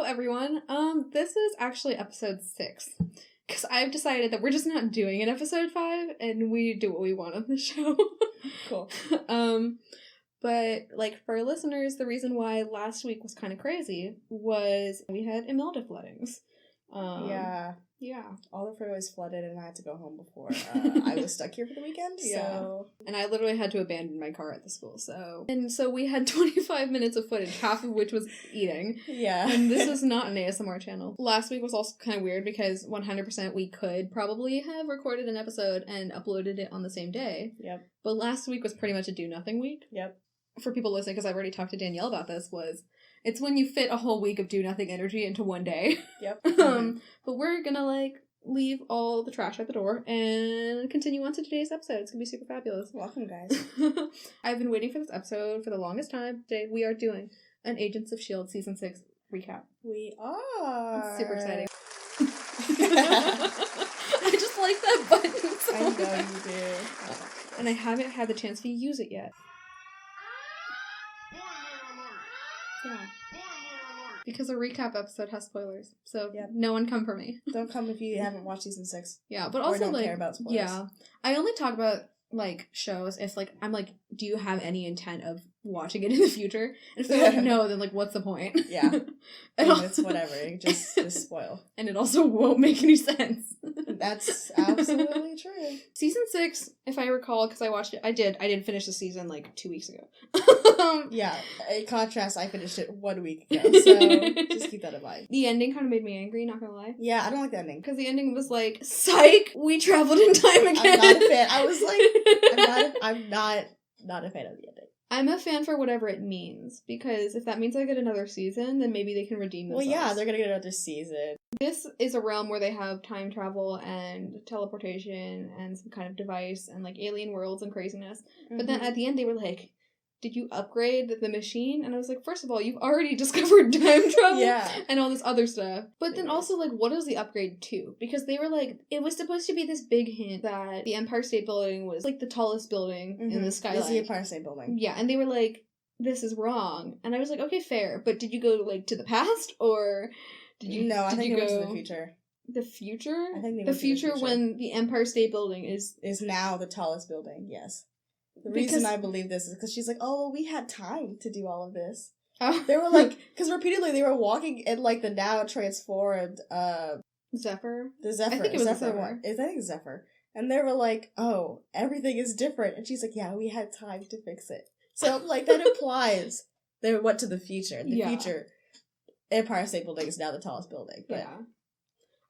everyone. This is actually episode 6. Because I've decided that we're just not doing an episode 5, and we do what we want on the show. Cool. But, like, for our listeners, the reason why last week was kind of crazy was we had Imelda floodings. Yeah. All the freeways flooded and I had to go home before I was stuck here for the weekend, so... Yeah. And I literally had to abandon my car at the school, so... And so we had 25 minutes of footage, half of which was eating. Yeah. And this is not an ASMR channel. Last week was also kind of weird because 100% we could probably have recorded an episode and uploaded it on the same day. Yep. But last week was pretty much a do-nothing week. Yep. For people listening, because I've already talked to Danielle about this, it's when you fit a whole week of do-nothing energy into one day. Yep. But we're gonna, like, leave all the trash at the door and continue on to today's episode. It's gonna be super fabulous. Welcome, guys. I've been waiting for this episode for the longest time. Today we are doing an Agents of S.H.I.E.L.D. Season 6 recap. We are. It's super exciting. I just like that button so I know much. you do. And I haven't had the chance to use it yet. Yeah. Because a recap episode has spoilers. So no one come for me. Don't come if you haven't watched season 6. Yeah, but or also don't like care about spoilers. Yeah. I only talk about like shows if like I'm like, do you have any intent of watching it in the future? And if they're like no, then like what's the point? Yeah. It's whatever. Just spoil. And it also won't make any sense. That's absolutely true. Season 6, if I recall, because I watched it, I did finish the season like 2 weeks ago. Yeah, in contrast, I finished it 1 week ago, so just keep that in mind. The ending kind of made me angry, not gonna lie. Yeah, I don't like the ending. Because the ending was like, psych, we traveled in time again. I'm not a fan. I was like, I'm not a fan of the ending. I'm a fan for whatever it means, because if that means I get another season, then maybe they can redeem themselves. Well, yeah, they're gonna get another season. This is a realm where they have time travel and teleportation and some kind of device and, like, alien worlds and craziness. Mm-hmm. But then at the end, they were like, did you upgrade the machine? And I was like, first of all, you've already discovered time travel and all this other stuff. But then also, like, what is the upgrade to? Because they were like, it was supposed to be this big hint that the Empire State Building was, like, the tallest building in the skyline. It's the Empire State Building. Yeah, and they were like, this is wrong. And I was like, okay, fair. But did you go, like, to the past? Or did you... No, I think it was to the future. The future? I think the future when the Empire State Building is now the tallest building, yes. The reason I believe this is because she's like, oh, well, we had time to do all of this. Oh. They were like, because repeatedly they were walking in, like, the now transformed, Zephyr? The Zephyr. I think it was Zephyr. one. I think Zephyr. And they were like, oh, everything is different. And she's like, yeah, we had time to fix it. So, like, that implies they went to the future. In the future, Empire State Building is now the tallest building. But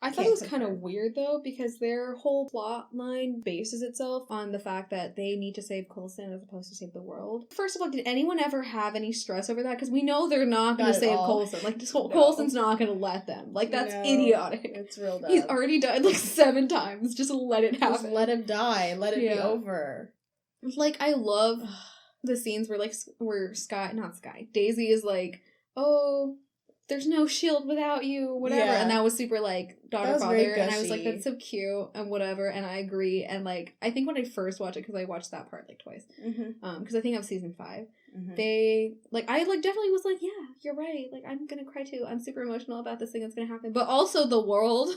I thought it was kind of weird, though, because their whole plot line bases itself on the fact that they need to save Coulson as opposed to save the world. First of all, did anyone ever have any stress over that? Because we know they're not going to save Coulson. Like, Coulson's not going to let them. Like, that's idiotic. It's real dumb. He's already died, like, 7 times. Just let it happen. Just let him die. Let it be over. Like, I love the scenes where, like, Daisy is like, oh... there's no shield without you, whatever. Yeah. And that was super, like, daughter-father. And I was like, that's so cute and whatever. And I agree. And, like, I think when I first watched it, because I watched that part, like, twice. Because I think I was season 5. They, like, I, like, definitely was like, yeah, you're right. Like, I'm gonna cry too. I'm super emotional about this thing that's gonna happen. But also the world.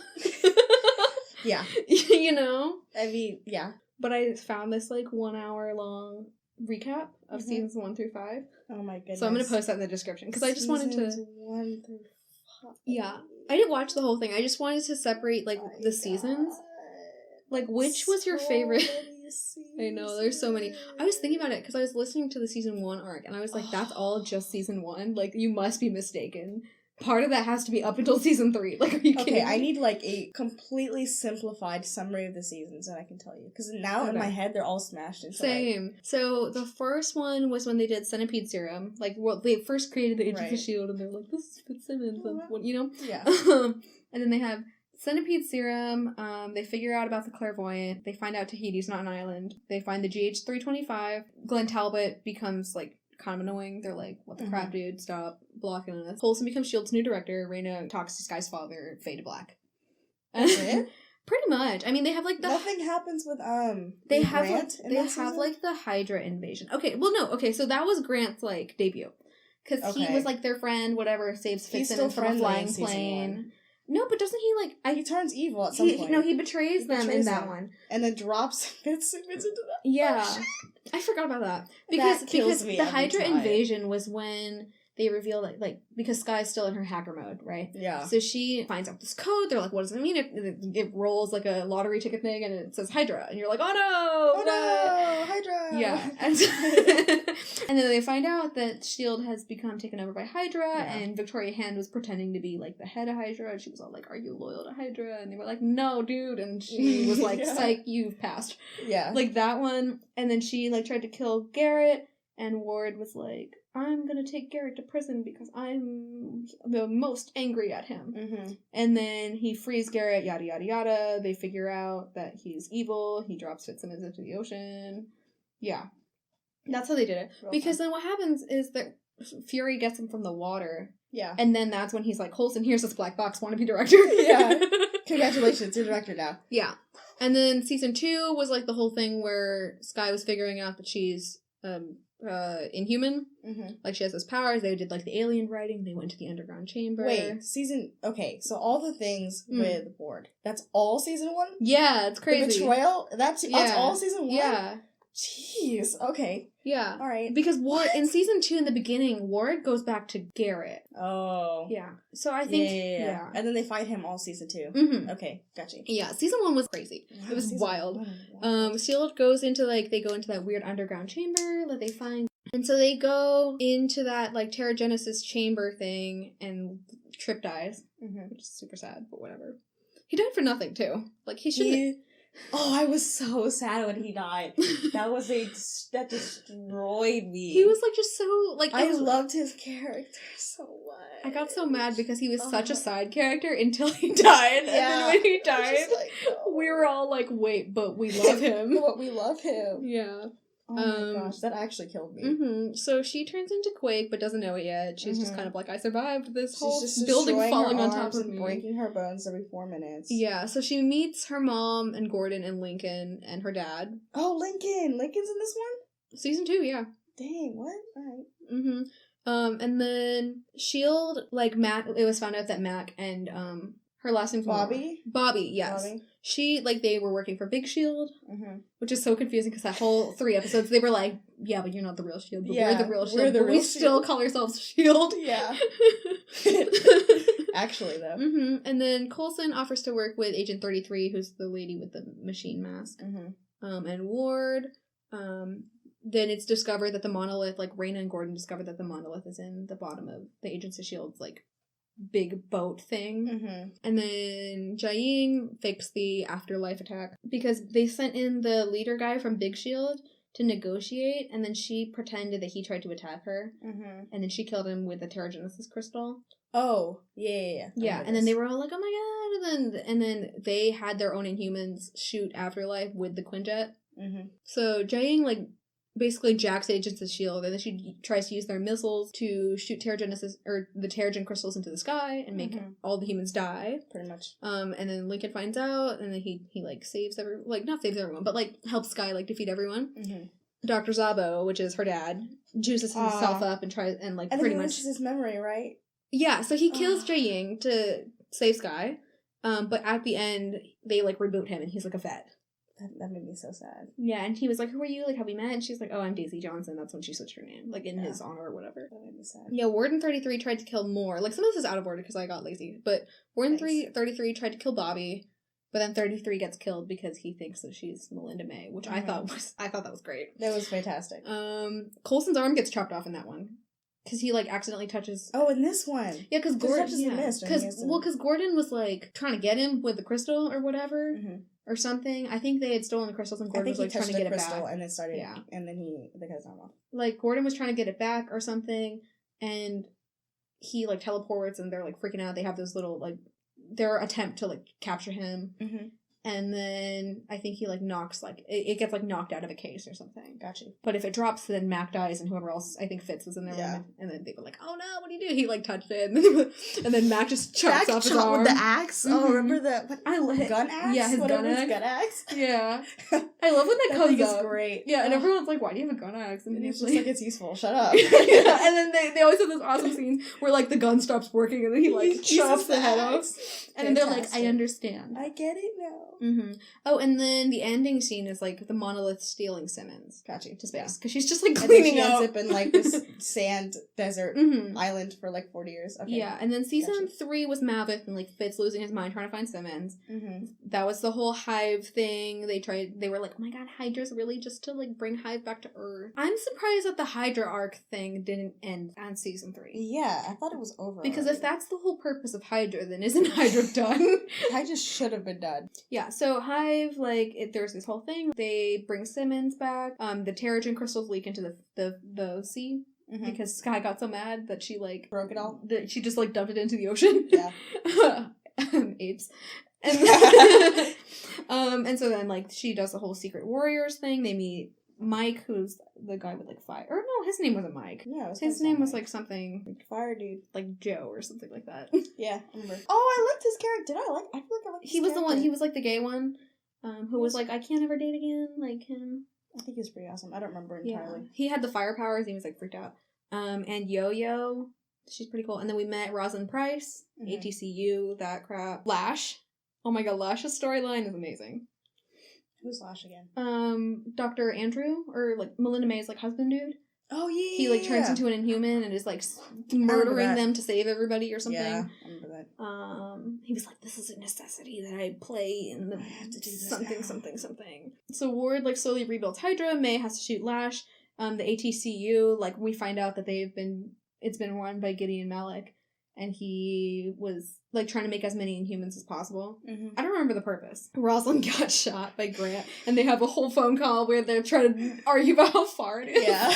Yeah. You know? I mean, yeah. But I found this, like, 1 hour long recap of seasons 1 through 5. Oh my goodness. So I'm going to post that in the description, because I just wanted to... 1 through 5. Yeah. I didn't watch the whole thing. I just wanted to separate, like, the seasons. Like, which was your favorite? I know, there's so many. I was thinking about it, because I was listening to the season 1 arc, and I was like, that's all just season 1? Like, you must be mistaken. Part of that has to be up until season 3. Like, are you kidding me? I need, like, a completely simplified summary of the seasons, and I can tell you. Because now in my head, they're all smashed into Same. So, the first one was when they did Centipede Serum. Like, well, they first created the Agents of S.H.I.E.L.D., and they're like, this is Fitzsimmons, you know? Yeah. And then they have Centipede Serum. They figure out about the clairvoyant. They find out Tahiti's not an island. They find the GH-325. Glenn Talbot becomes, like, kind of annoying. They're like, what the crap, dude? Stop blocking us. Coulson becomes S.H.I.E.L.D.'s new director. Raina talks to Sky's father, fade to black. That's it? Pretty much. I mean, they have, like, the... Nothing happens with, They have, Grant like, like, the Hydra invasion. Okay, well, no. Okay, so that was Grant's, like, debut. Because he was, like, their friend, whatever, saves Fixin from a flying plane. No, but doesn't he, like... he turns evil at some point. No, he betrays them in that one. And then drops Fitz into that. Yeah. I forgot about that. Because the Hydra invasion was when they reveal that, like, because Skye's still in her hacker mode, right? Yeah. So she finds out this code. They're like, what does it mean? It rolls like a lottery ticket thing and it says Hydra. And you're like, oh no! Oh no! Hydra! Yeah. And then they find out that S.H.I.E.L.D. has become taken over by Hydra, and Victoria Hand was pretending to be, like, the head of Hydra, and she was all like, are you loyal to Hydra? And they were like, no, dude. And she was like, psych, you've passed. Yeah. Like, that one. And then she, like, tried to kill Garrett, and Ward was like, I'm gonna take Garrett to prison because I'm the most angry at him. Mm-hmm. And then he frees Garrett, yada, yada, yada. They figure out that he's evil. He drops Fitzsimmons into the ocean. Yeah. That's how they did it. Because then what happens is that Fury gets him from the water. Yeah. And then that's when he's like, Coulson, here's this black box, wanna be director? Yeah. Congratulations, you're director now. Yeah. And then season 2 was like the whole thing where Skye was figuring out that she's inhuman. Mm-hmm. Like, she has those powers. They did, like, the alien writing. They went to the underground chamber. Wait, okay, so all the things with Ward, that's all season 1? Yeah, it's crazy. The betrayal, that's all season 1? Yeah. Jeez, okay. Yeah. Alright. Because Ward, in season 2, in the beginning, Ward goes back to Garrett. Oh. Yeah. So I think... Yeah. And then they fight him all season 2. Mm-hmm. Okay, gotcha. Yeah, season 1 was crazy. It was wild. S.H.I.E.L.D. goes into, like, they go into that weird underground chamber that they find. And so they go into that, like, Terrigenesis chamber thing, and Trip dies. Mm-hmm. Which is super sad, but whatever. He died for nothing, too. Like, he shouldn't... Oh, I was so sad when he died. That destroyed me. He was, like, just so, like... I loved his character so much. I got so mad because he was such a side character until he died. Yeah. And then when he died, like, no. We were all like, wait, but we love him. But we love him. Yeah. Oh my gosh, that actually killed me. Mm-hmm. So she turns into Quake, but doesn't know it yet. She's just kind of like, I survived this whole building falling on top of me. Breaking her bones every 4 minutes. Yeah, so she meets her mom and Gordon and Lincoln and her dad. Oh, Lincoln! Lincoln's in this one? Season 2, yeah. Dang, what? Alright. Mm-hmm. And then S.H.I.E.L.D., like, Mac, it was found out that Mac and, her last name's Bobby, yes. Bobby. She, like, they were working for Big S.H.I.E.L.D., which is so confusing because that whole 3 episodes, they were like, yeah, but you're not the real S.H.I.E.L.D., but we're the real S.H.I.E.L.D., but we still call ourselves S.H.I.E.L.D. Yeah. Actually, though. Mm-hmm. And then Coulson offers to work with Agent 33, who's the lady with the machine mask. Mm-hmm. And Ward, then it's discovered that the monolith, like, Raina and Gordon discovered that the monolith is in the bottom of the Agents of S.H.I.E.L.D.'s, like, big boat thing. Mm-hmm. And then Jiaying fakes the afterlife attack because they sent in the leader guy from Big S.H.I.E.L.D. to negotiate, and then she pretended that he tried to attack her. Mm-hmm. And then she killed him with the Terrigenesis crystal. Oh, yeah. Yeah, and then they were all like, oh my god, and then they had their own Inhumans shoot Afterlife with the Quinjet. Mm-hmm. So Jiaying, like, basically jacks Agents of S.H.I.E.L.D., and then she tries to use their missiles to shoot Terrigenesis, or the Terrigen crystals into the sky and make all the humans die. Pretty much. And then Lincoln finds out, and then he like, saves everyone, like, not saves everyone, but, like, helps Skye, like, defeat everyone. Mm-hmm. Dr. Zabo, which is her dad, juices himself up and tries, and, like, pretty much... loses his memory, right? Yeah, so he kills Jiaying to save Skye, but at the end, they, like, reboot him, and he's, like, a vet. That made me so sad. Yeah, and he was like, who are you? Like, have we met? And she's like, oh, I'm Daisy Johnson. That's when she switched her name. Like, in his honor or whatever. That made me sad. Yeah, Warden 33 tried to kill more. Like, some of this is out of order because I got lazy. But Warden 33 tried to kill Bobby, but then 33 gets killed because he thinks that she's Melinda May, which I thought that was great. That was fantastic. Coulson's arm gets chopped off in that one. Because he, like, accidentally touches... Oh, in this one. Yeah, because Gordon... Because Gordon was, like, trying to get him with the crystal or whatever. Mm-hmm. Or something. I think they had stolen the crystals and Gordon was, like, trying to get it back. And it started... Yeah. And then they got his arm off. Like, Gordon was trying to get it back or something. And he, like, teleports and they're, like, freaking out. They have this little, like... Their attempt to, like, capture him. Mm-hmm. And then I think he, like, knocks, like, it gets, like, knocked out of a case or something. Gotcha. But if it drops, then Mac dies, and whoever else, I think Fitz was in there. Yeah. And then they were like, oh no, what do you do? He, like, touched it. And then Mac just chops off his arm. With the axe? Mm-hmm. Oh, remember the gun axe? Yeah, his gun axe. Yeah. I love when that comes up. It's great. Yeah, and everyone's like, why do you have a gun axe? And he's just like, it's useful. Shut up. Yeah, and then they always have this awesome scene where, like, the gun stops working, and then he, like, chops the head off. And then they're like, I understand. I get it now. Mm-hmm. Oh, and then the ending scene is, like, the monolith stealing Simmons. Gotcha. To space. Because she's just, like, cleaning up. She ends up in, like, this sand desert island for, like, 40 years. Okay. Yeah, and then season 3 was Maveth and, like, Fitz losing his mind trying to find Simmons. Mm-hmm. That was the whole Hive thing. They were like, oh my god, Hydra's really just to, like, bring Hive back to Earth. I'm surprised that the Hydra arc thing didn't end on season 3. Yeah, I thought it was over. Because if that's the whole purpose of Hydra, then isn't Hydra done? Hydra should have been done. Yeah, so Hive, like, there's this whole thing. They bring Simmons back. The Terrigen crystals leak into the sea. Mm-hmm. Because Skye got so mad that she, like... broke it all? That she just, like, dumped it into the ocean. Yeah. Apes. And, and so then, like, she does the whole Secret Warriors thing. They meet Mike, who's the guy with, like, fire. Or no, his name wasn't Mike. Yeah, his name was, like, something... like fire dude. Like Joe or something like that. Yeah, I remember. Oh, I liked his character. I feel like I liked his He was character. the one, he was, like, the gay one, who was like, I can't ever date again, like him. I think he was pretty awesome. I don't remember entirely. Yeah. He had the fire powers, he was, like, freaked out. And Yo-Yo, she's pretty cool. And then we met Rosalind Price, ATCU, that crap. Lash. Oh my god, Lash's storyline is amazing. Who's Lash again? Dr. Andrew, or, like, Melinda May's, like, husband dude. Oh, yeah. He, like, turns into an Inhuman and is, like, murdering them to save everybody or something. Yeah, I remember that. He was like, this is a necessity that I play in the something. So Ward, like, slowly rebuilds Hydra. May has to shoot Lash. The ATCU, like, we find out that it's been run by Gideon Malik. And he was, like, trying to make as many Inhumans as possible. Mm-hmm. I don't remember the purpose. Rosalind got shot by Grant, and they have a whole phone call where they're trying to argue about how far it is. Yeah.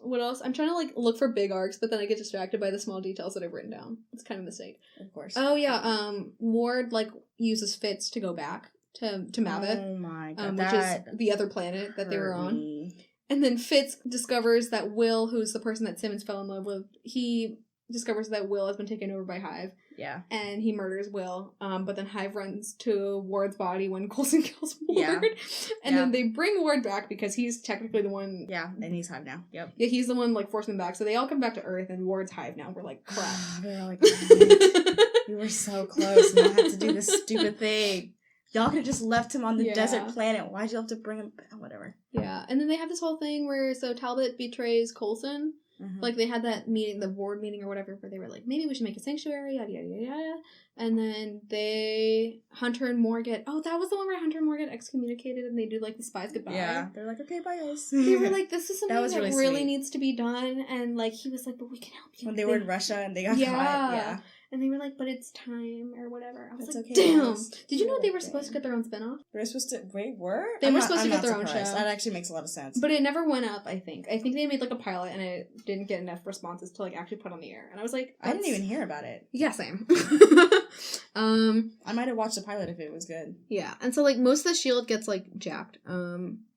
What else? I'm trying to, like, look for big arcs, but then I get distracted by the small details that I've written down. It's kind of a mistake. Of course. Oh, yeah, Ward, like, uses Fitz to go back to Maveth. Oh, my God. Which is the other planet that they were on. And then Fitz discovers that Will, who's the person that Simmons fell in love with, he discovers that Will has been taken over by Hive. Yeah. And he murders Will. But then Hive runs to Ward's body when Coulson kills Ward. Yeah. And then they bring Ward back because he's technically the one... Yeah, and he's Hive now. Yep. Yeah, he's the one, like, forcing them back. So they all come back to Earth, and Ward's Hive now. We're like, crap. They're like, we were so close, and I had to do this stupid thing. Y'all could have just left him on the desert planet. Why'd you have to bring him back? Whatever. Yeah, and then they have this whole thing where, so Talbot betrays Coulson. Mm-hmm. Like, they had that meeting, the board meeting or whatever, where they were like, maybe we should make a sanctuary, yada, yada, yada. And then Hunter and Moore get, that was the one where Hunter and Moore get excommunicated and they do, like, the spies goodbye. Yeah. They're like, okay, bye, guys. They were like, this is something that really sweet. Needs to be done. And, like, he was like, but we can help you. When they were in Russia and they got caught. Yeah. And they were like, but it's time, or whatever. I was That's like, okay, damn! guys. Did you know they were supposed to get their own spinoff? They were supposed to... Wait, were? They were supposed to get their own show. That actually makes a lot of sense. But it never went up, I think. I think they made, like, a pilot, and it didn't get enough responses to, like, actually put on the air. And I was like... I didn't even hear about it. Yeah, same. I might have watched the pilot if it was good. Yeah, and so, like, most of the S.H.I.E.L.D. gets, like, jacked.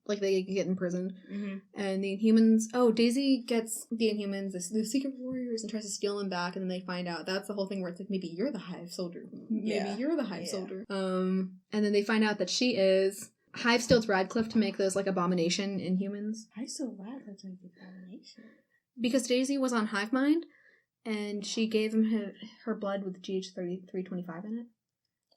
Like, they get imprisoned. Mm-hmm. And the Inhumans... Oh, Daisy gets the Inhumans, the Secret Warriors, and tries to steal them back, and then they find out. That's the whole thing where it's like, maybe you're the Hive soldier. Maybe you're the Hive soldier. And then they find out that she is... Hive steals Radcliffe to make those, like, abomination Inhumans. Hive stole Radcliffe to make the abomination? Because Daisy was on Hive Mind, and she gave him her blood with GH3325 in it.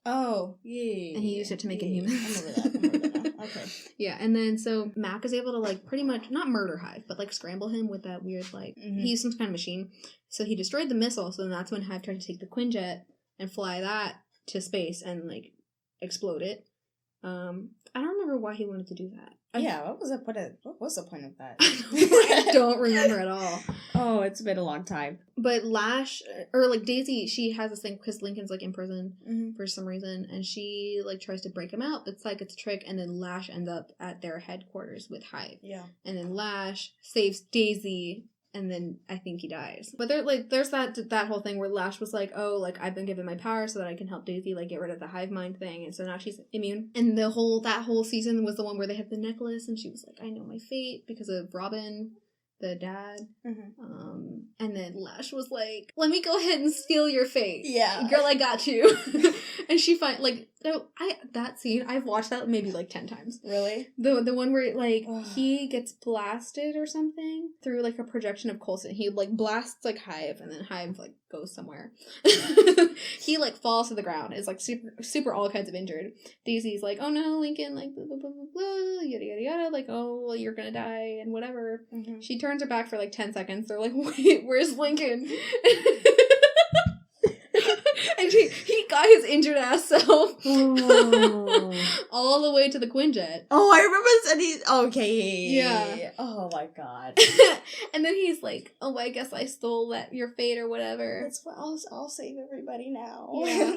Oh, yeah. And he used it to make Inhumans. I remember that. Okay. Yeah, and then so Mac is able to, like, pretty much, not murder Hive, but, like, scramble him with that weird, like, he used some kind of machine. So he destroyed the missile, so then that's when Hive tried to take the Quinjet and fly that to space and, like, explode it. I don't remember why he wanted to do that. What was the point of that? I don't remember at all. Oh, it's been a long time. But Lash, or, like, Daisy, she has this thing, because Lincoln's, like, in prison for some reason, and she, like, tries to break him out. It's like, it's a trick, and then Lash ends up at their headquarters with Hive. Yeah. And then Lash saves Daisy and then I think he dies. But there's that whole thing where Lash was like, oh, like, I've been given my power so that I can help Daisy, like, get rid of the hive mind thing, and so now she's immune. And that whole season was the one where they had the necklace, and she was like, I know my fate, because of Robin, the dad. Mm-hmm. And then Lash was like, let me go ahead and steal your fate. Yeah. Girl, I got you. And she that scene, I've watched that maybe like 10 times. Really? The one where, like, he gets blasted or something through, like, a projection of Coulson. He, like, blasts, like, Hive, and then Hive, like, goes somewhere. He, like, falls to the ground. Is, like, super all kinds of injured. Daisy's like, oh no, Lincoln, like, blah, blah, blah, blah, blah, yada, yada, yada, like, oh, well, you're gonna die, and whatever. Mm-hmm. She turns her back for, like, 10 seconds. They're like, wait, where's Lincoln? And he got his injured ass self all the way to the Quinjet. Oh, I remember this, and he's okay. Yeah. Oh my god. And then he's like, "Oh, I guess I stole your fate or whatever." That's what I'll save everybody now. Yeah.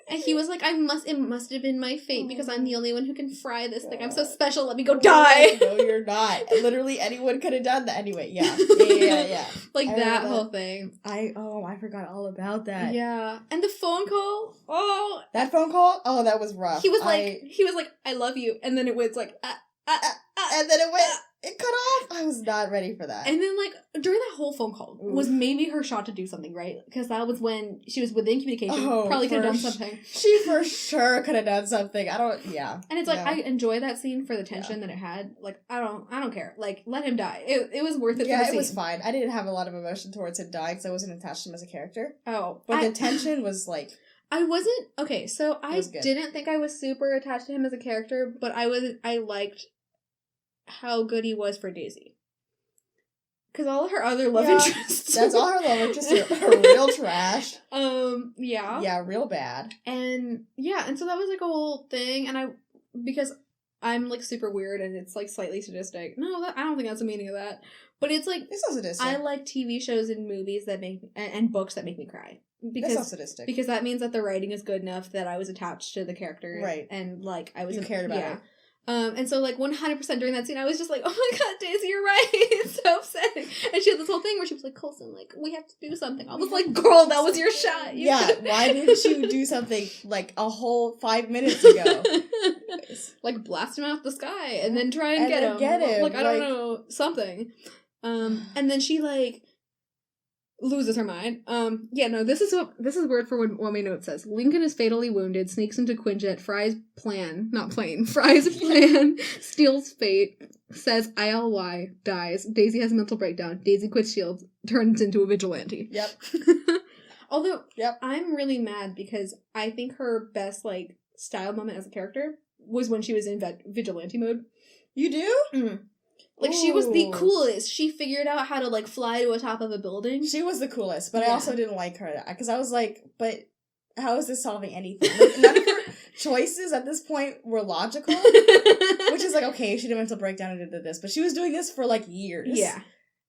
And he was like, "It must have been my fate because I'm the only one who can fry this thing. I'm so special. Let me go die." No, you're not. Literally anyone could have done that anyway. Yeah. Like that whole thing. I forgot all about that. Yeah. And the phone call. Oh, that phone call. Oh, that was rough. He was like, "I love you," and then it was like, and then it cut off. I was not ready for that. And then, like, during that whole phone call was maybe her shot to do something, right? Because that was when she was within communication. Probably could have done something. She for sure could have done something. And it's like, I enjoy that scene for the tension that it had. Like, I don't care. Like, let him die. It was worth it for the scene. It was fine. I didn't have a lot of emotion towards him dying because I wasn't attached to him as a character. Oh. But the tension was, like... I wasn't... Okay, so I didn't think I was super attached to him as a character, but I liked how good he was for Daisy. Because all of her other love interests... That's all her love interests are real trash. Yeah. Yeah, real bad. And, and so that was, like, a whole thing, and because I'm, like, super weird, and it's, like, slightly sadistic. No, I don't think that's the meaning of that. But it's, like... It's not sadistic. I like TV shows and movies that make... and books that make me cry. Because, that's not sadistic. Because that means that the writing is good enough that I was attached to the character. Right. And, like, I was... You cared about it. And so, like, 100% during that scene, I was just like, oh my god, Daisy, you're right. It's so upsetting. And she had this whole thing where she was like, Coulson, like, we have to do something. I was like, girl, that was your shot. Why didn't you do something, like, a whole 5 minutes ago? Like, blast him out the sky and then try and get him. Like, I don't know, something. And then she, like... loses her mind. This is word for what my note says. Lincoln is fatally wounded, sneaks into Quinjet, Fry's plan, steals fate, says ILY, dies, Daisy has a mental breakdown, Daisy quits S.H.I.E.L.D., turns into a vigilante. Yep. Although, I'm really mad because I think her best, like, style moment as a character was when she was in vigilante mode. You do? Mm-hmm. Like, she was the coolest. She figured out how to, like, fly to the top of a building. She was the coolest, but I also didn't like her. Because I was like, but how is this solving anything? Like, none of her choices at this point were logical. Which is like, okay, she did a mental breakdown and did this. But she was doing this for, like, years. Yeah.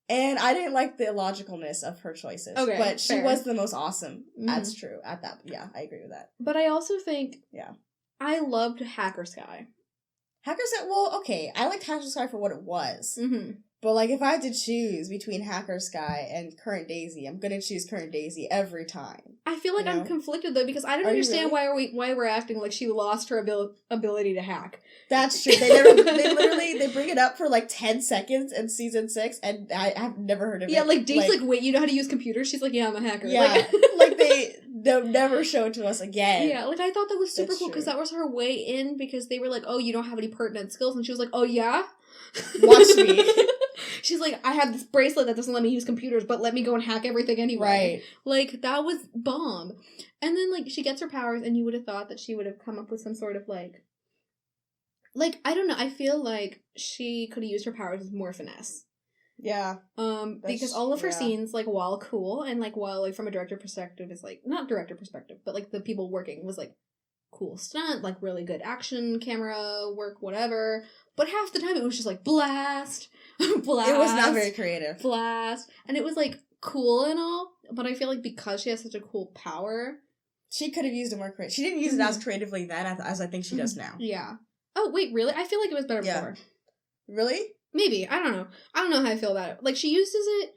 And I didn't like the illogicalness of her choices. Okay, but she was the most awesome. Mm-hmm. That's true. I agree with that. But I also think... Yeah. I loved Hacker Sky. Hacker Sky, well, okay, I liked Hacker Sky for what it was. Mm-hmm. But, like, if I had to choose between Hacker Sky and Current Daisy, I'm gonna choose Current Daisy every time. I feel like I'm conflicted, though, because I don't understand why we're acting like she lost her ability to hack. That's true. They bring it up for, like, 10 seconds in season 6, and I've never heard of it. Yeah, like, Dave's like, wait, you know how to use computers? She's like, yeah, I'm a hacker. Yeah, like they'll never show it to us again. Yeah, like, I thought that was super cool, because that was her way in, because they were like, oh, you don't have any pertinent skills, and she was like, oh, yeah? Watch me. She's like, I have this bracelet that doesn't let me use computers, but let me go and hack everything anyway. Right. Like, that was bomb. And then, like, she gets her powers, and you would have thought that she would have come up with some sort of, like, I don't know, I feel like she could have used her powers with more finesse. Yeah. Because all of her scenes, like, while cool, and, like, while, like, from a director perspective is, like, not director perspective, but, like, the people working was, like, cool stunt, like, really good action, camera work, whatever. But half the time it was just, like, blast. Blast. It was not very creative. Blast. And it was, like, cool and all, but I feel like because she has such a cool power... She could have used it more creative. She didn't use it as creatively then as I think she does now. Yeah. Oh, wait, really? I feel like it was better before. Really? Maybe. I don't know. I don't know how I feel about it. Like, she uses it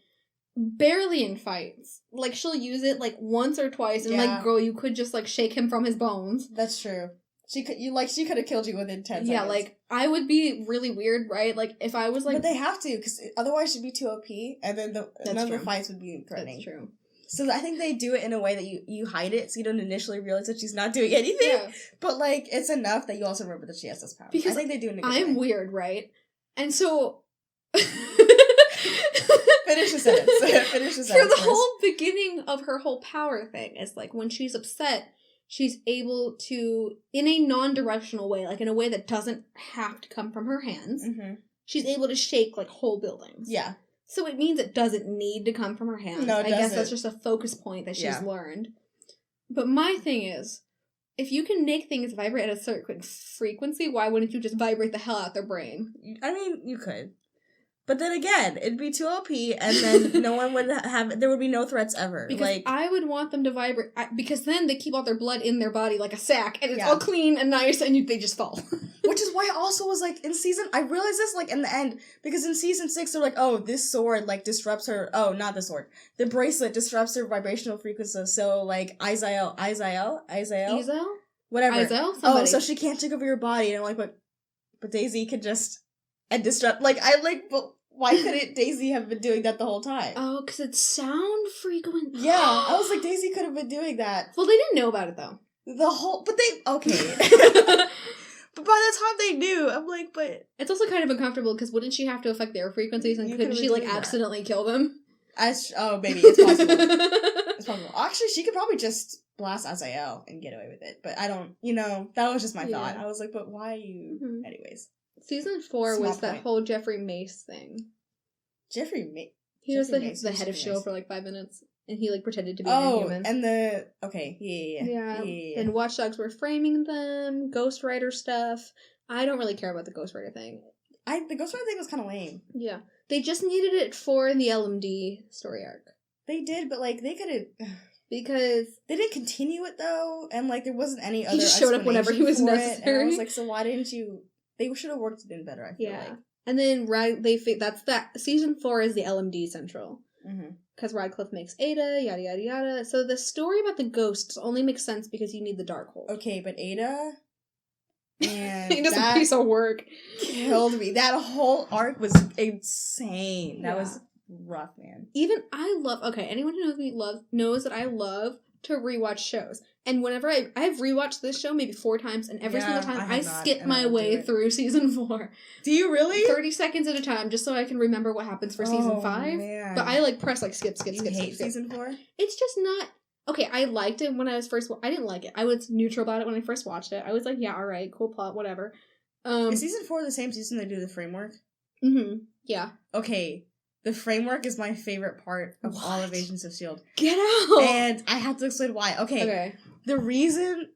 barely in fights. Like, she'll use it, like, once or twice, and, like, girl, you could just, like, shake him from his bones. That's true. She could have killed you within 10 seconds. Yeah, like, I would be really weird, right? Like, if I was, like... But they have to, because otherwise she'd be too OP, and then none of the fights would be threatening. That's true. So I think they do it in a way that you hide it, so you don't initially realize that she's not doing anything. Yeah. But, like, it's enough that you also remember that she has this power. Because I think they do it in a good I'm way. weird, right? And so... Finish the sentence. For the whole beginning of her whole power thing, is, like, when she's upset... She's able to, in a non-directional way, like in a way that doesn't have to come from her hands, she's able to shake, like, whole buildings. Yeah. So it means it doesn't need to come from her hands. No, I guess that's just a focus point that she's learned. But my thing is, if you can make things vibrate at a certain frequency, why wouldn't you just vibrate the hell out their brain? I mean, you could. But then again, it'd be too OP, and then no one would there would be no threats ever. Because like, I would want them to vibrate, because then they keep all their blood in their body like a sack, and it's all clean and nice, and they just fall. Which is why I also was like, I realized this, like, in the end, because in season 6, they're like, oh, this sword, like, disrupts her, not the sword, the bracelet disrupts her vibrational frequency, so, like, Izael? Whatever. Izael? Somebody. Oh, so she can't take over your body, and I'm like, but Daisy could just, disrupt, like, but why couldn't Daisy have been doing that the whole time? Oh, because it's sound frequent. Yeah, I was like, Daisy could have been doing that. Well, they didn't know about it, though. Okay. But by the time they knew, I'm like, but... It's also kind of uncomfortable, because wouldn't she have to affect their frequencies, and couldn't she, like, accidentally kill them? Maybe, it's possible. It's possible. Actually, she could probably just blast Azael and get away with it, but I don't, that was just my thought. I was like, but why are you... Anyways. Season 4 was that whole Jeffrey Mace thing. Jeffrey Mace? He was the head of S.H.I.E.L.D. for, like, 5 minutes. And he, like, pretended to be an inhuman. And yeah. And Watch Dogs were framing them, Ghost Rider stuff. I don't really care about the Ghost Rider thing. The Ghost Rider thing was kind of lame. Yeah. They just needed it for the LMD story arc. They did, but, like, they could have... Because... They didn't continue it, though, and, like, there wasn't any other He just showed up whenever he was necessary. And I was like, so why didn't you... They should have worked it in better, I feel like. And then that's that. Season 4 is the LMD central. Because Radcliffe makes Ada, yada yada yada. So the story about the ghosts only makes sense because you need the Darkhold. Okay, but Ada... And he does a piece of work. Killed me. That whole arc was insane. That was rough, man. Even anyone who knows me knows that I love to rewatch shows. And whenever I've rewatched this show maybe 4 times, and every single time I skip my way through season 4. Do you really? 30 seconds at a time, just so I can remember what happens for season 5. Man. But I press skip. You hate season 4? It's just not. Okay, I liked it when I was first. I didn't like it. I was neutral about it when I first watched it. I was like, yeah, all right, cool plot, whatever. Is season 4 the same season they do the framework? Yeah. Okay. The framework is my favorite part of all of Agents of S.H.I.E.L.D. Get out! And I have to explain why. Okay. The reason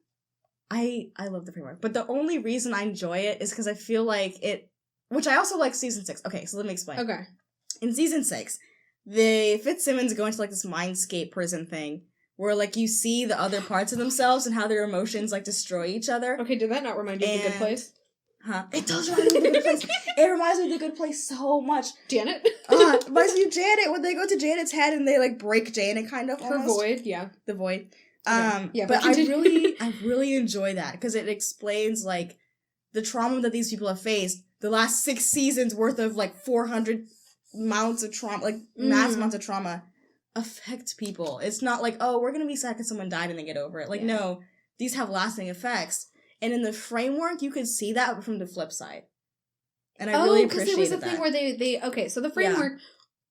I love the framework, but the only reason I enjoy it is because I feel like it, which I also like season 6. Okay, so let me explain. Okay. In season 6, the Fitzsimmons go into like this mindscape prison thing where like you see the other parts of themselves and how their emotions like destroy each other. Okay, did that not remind you of The Good Place? Huh? It does remind me of The Good Place. It reminds me of The Good Place so much. Janet? It reminds me of Janet when they go to Janet's head and they like break Janet kind of. Her almost. void, yeah. The void. But I really enjoy that because it explains like the trauma that these people have faced. The last 6 seasons worth of like 400 amounts of trauma, like mass amounts of trauma, affect people. It's not like, oh, we're gonna be sad because someone died and they get over it. Like, no, these have lasting effects. And in the framework, you could see that from the flip side. And I really appreciated that. because it was a thing where they so the framework,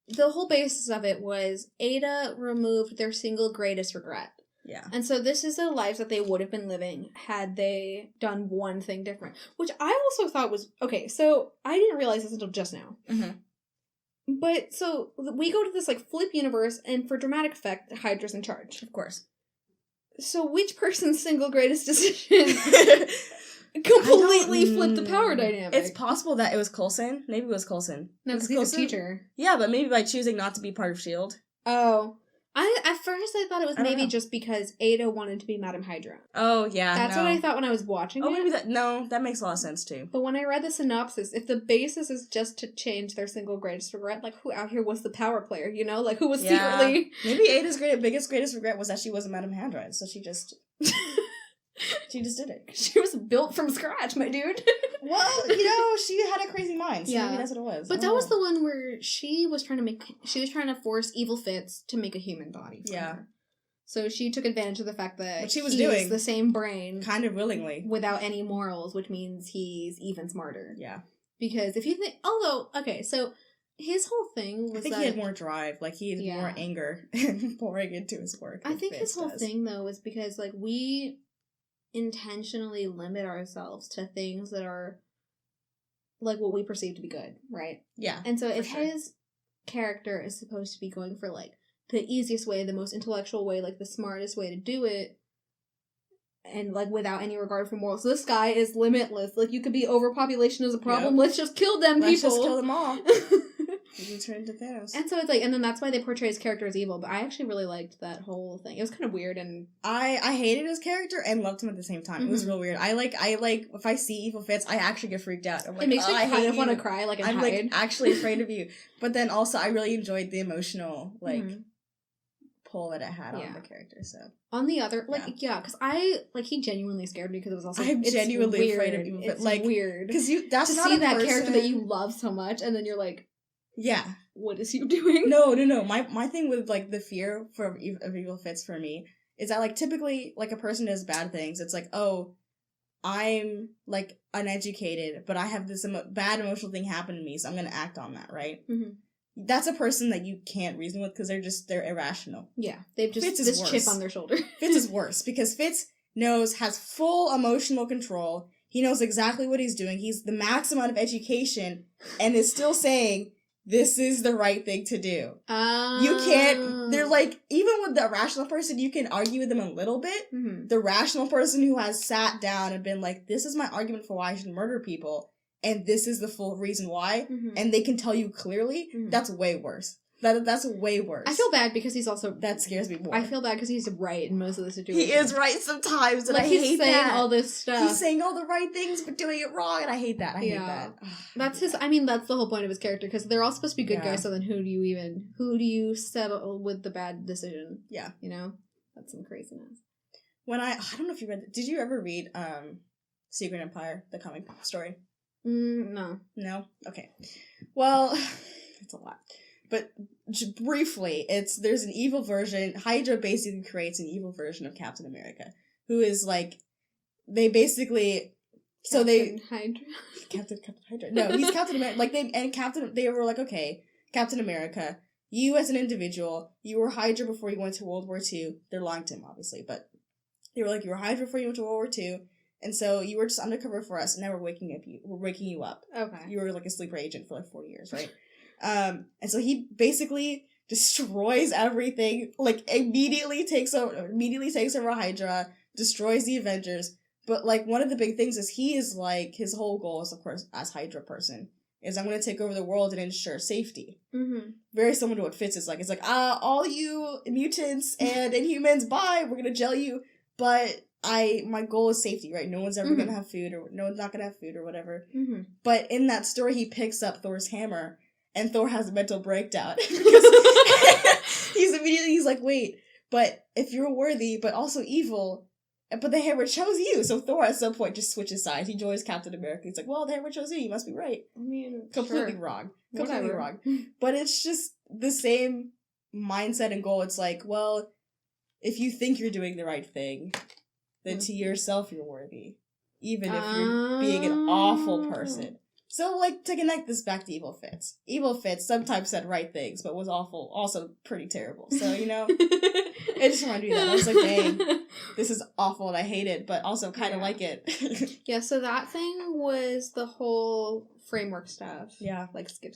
the whole basis of it was Ada removed their single greatest regret. Yeah. And so this is the lives that they would have been living had they done one thing different. Which I also thought was, okay, so I didn't realize this until just now. But, so, we go to this, like, flip universe, and for dramatic effect, Hydra's in charge. Of course. So which person's single greatest decision completely flipped the power dynamic? It's possible that it was Coulson. Maybe it was Coulson. No, because he's a teacher. Yeah, but maybe by choosing not to be part of S.H.I.E.L.D. Oh. At first I thought it was maybe just because Ada wanted to be Madame Hydra. Oh, yeah, That's what I thought when I was watching it. Maybe that makes a lot of sense, too. But when I read the synopsis, if the basis is just to change their single greatest regret, like, who out here was the power player, you know? Like, who was secretly... Maybe Ada's greatest regret was that she wasn't Madame Hydra, so she just... She just did it. She was built from scratch, my dude. Well, she had a crazy mind, so maybe that's what it was. But that was the one where she was trying to force Evil Fitz to make a human body. Yeah. Her. So she took advantage of the fact that she was doing the same brain. Kind of willingly. Without any morals, which means he's even smarter. Yeah. Because if you think... Although, okay, so his whole thing was I think he had more drive. Like, he had more anger pouring into his work. I think his whole thing, though, is because, like, we... intentionally limit ourselves to things that are like what we perceive to be good, right? Yeah. And so if his character is supposed to be going for like the easiest way, the most intellectual way, like the smartest way to do it, and like without any regard for morals, this guy is limitless. Like, you could be overpopulation as a problem. Yep. Let's just kill them people. Let's just kill them all. You can turn into Thanos. And so it's like, and then that's why they portray his character as evil, but I actually really liked that whole thing. It was kind of weird, and... I hated his character and loved him at the same time. Mm-hmm. It was real weird. I like, if I see Evil Fitz, I actually get freaked out. I'm like, it makes me kind of want to cry, like, and I'm hide. Like, actually afraid of you. But then also, I really enjoyed the emotional, like, pull that it had on the character, so... On the other, like, because he genuinely scared me, because it was also... I'm genuinely afraid of Evil Fitz. It's like, weird. Because that's to not see a that person... character that you love so much, and then you're like... Yeah. What is he doing? No. My thing with, like, the fear of Evil Fitz for me is that, like, typically, like, a person does bad things. It's like, oh, I'm, like, uneducated, but I have this bad emotional thing happen to me, so I'm gonna act on that, right? Mm-hmm. That's a person that you can't reason with because they're irrational. Yeah. They've just this chip on their shoulder. Fitz is worse because Fitz has full emotional control. He knows exactly what he's doing. He's the max amount of education and is still saying... This is the right thing to do. You can't... They're like... Even with the irrational person, you can argue with them a little bit. Mm-hmm. The rational person who has sat down and been like, this is my argument for why I should murder people, and this is the full reason why, and they can tell you clearly, that's way worse. That's way worse. I feel bad because he's also... That scares me more. I feel bad because he's right in most of the situations. He is right sometimes, and like, I hate that. He's saying all this stuff. He's saying all the right things, but doing it wrong, and I hate that. I hate that. That's his... I mean, that's the whole point of his character, because they're all supposed to be good guys, so then who do you settle with the bad decision? Yeah. You know? That's some craziness. I don't know if you read... Did you ever read Secret Empire, the comic story? No. No? Okay. Well, it's a lot. But briefly, there's an evil version. Hydra basically creates an evil version of Captain America, who is like, they basically, Captain Hydra. No, he's Captain America. Like they were like, okay, Captain America, you as an individual, you were Hydra before you went to World War II. They're lying to him, obviously, but they were like, you were Hydra before you went to World War II, and so you were just undercover for us, and now we're waking you up. Okay. You were like a sleeper agent for like 40 years, right? And so he basically destroys everything, like immediately takes over Hydra, destroys the Avengers. But like one of the big things is he is like, his whole goal is, of course, as Hydra person, is I'm going to take over the world and ensure safety. Mm-hmm. Very similar to what Fitz is like. It's like, all you mutants and Inhumans, bye, we're going to jail you. But my goal is safety, right? No one's ever going to have food, or no one's not going to have food or whatever. Mm-hmm. But in that story, he picks up Thor's hammer. And Thor has a mental breakdown because he's like, wait, but if you're worthy, but also evil, but the hammer chose you. So Thor at some point just switches sides. He joins Captain America. He's like, well, the hammer chose you. You must be right. I mean, completely sure. wrong. Completely wrong. But it's just the same mindset and goal. It's like, well, if you think you're doing the right thing, then to yourself you're worthy, even if you're being an awful person. So, like, to connect this back to Evil Fitz. Evil Fitz sometimes said right things, but was awful, also pretty terrible. So, you know, it just reminded me of that. I was like, dang, this is awful and I hate it, but also kind of like it. Yeah, so that thing was the whole framework stuff. Yeah. Like, skip,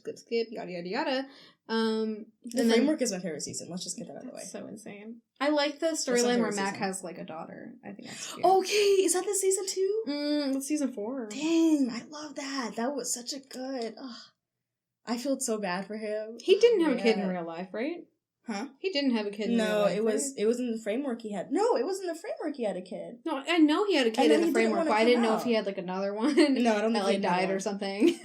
yada, yada, yada. The framework is my favorite season. Let's just get that out of the way. So insane. I like the storyline where Mac has, like, a daughter. I think that's cute. Okay, is that the season 2? That's season 4. Dang, I love that. That was such a good... I feel so bad for him. He didn't have a kid in real life, right? Huh? He didn't have a kid. No, it was in the framework he had. No, it was in the framework he had a kid. No, I know he had a kid in the framework, but I didn't know if he had like another one. No, I don't think that like died or something.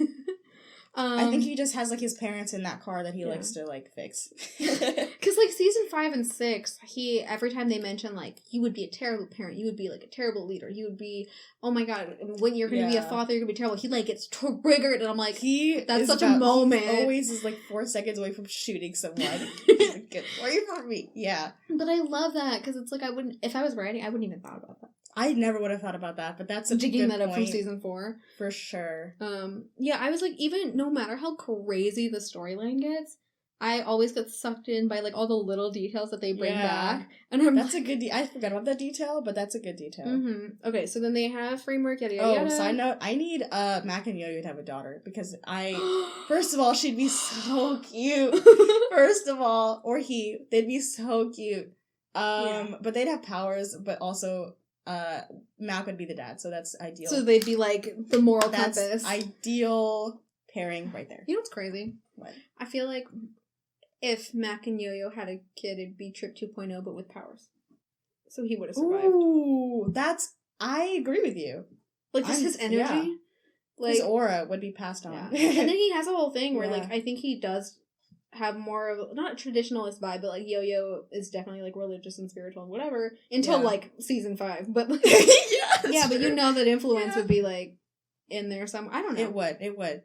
I think he just has like his parents in that car that he likes to like fix. Because like season 5 and 6, every time they mention like you would be a terrible parent, you would be like a terrible leader, you would be, oh my god, when you're going to be a father, you're going to be terrible. He like gets triggered, and I'm like, that's such a moment. He always is like 4 seconds away from shooting someone. Like, get away from me. Yeah. But I love that because it's like if I was writing, I wouldn't even thought about that. I never would have thought about that, but that's a good point. Digging that up from season 4. For sure. Yeah, I was like, even no matter how crazy the storyline gets, I always get sucked in by like all the little details that they bring back. And that's a good I forgot about that detail, but that's a good detail. Mm-hmm. Okay, so then they have framework, yada yada yada. Side note, I need Mac and Yo-Yo to have a daughter because first of all, she'd be so cute. First of all, or they'd be so cute. But they'd have powers, but also Mac would be the dad, so that's ideal. So they'd be like the moral compass. That's ideal pairing right there. You know what's crazy? What? I feel like if Mac and Yo-Yo had a kid, it'd be Trip 2.0, but with powers. So he would have survived. Ooh, I agree with you. Like, just his energy. Yeah. Like, his aura would be passed on. Yeah. And then he has a whole thing where, like, I think he does have more of, not a traditionalist vibe, but, like, Yo-Yo is definitely, like, religious and spiritual and whatever, until, like, season 5. But, like, but you know that influence would be, like, in there somewhere. I don't know. It would.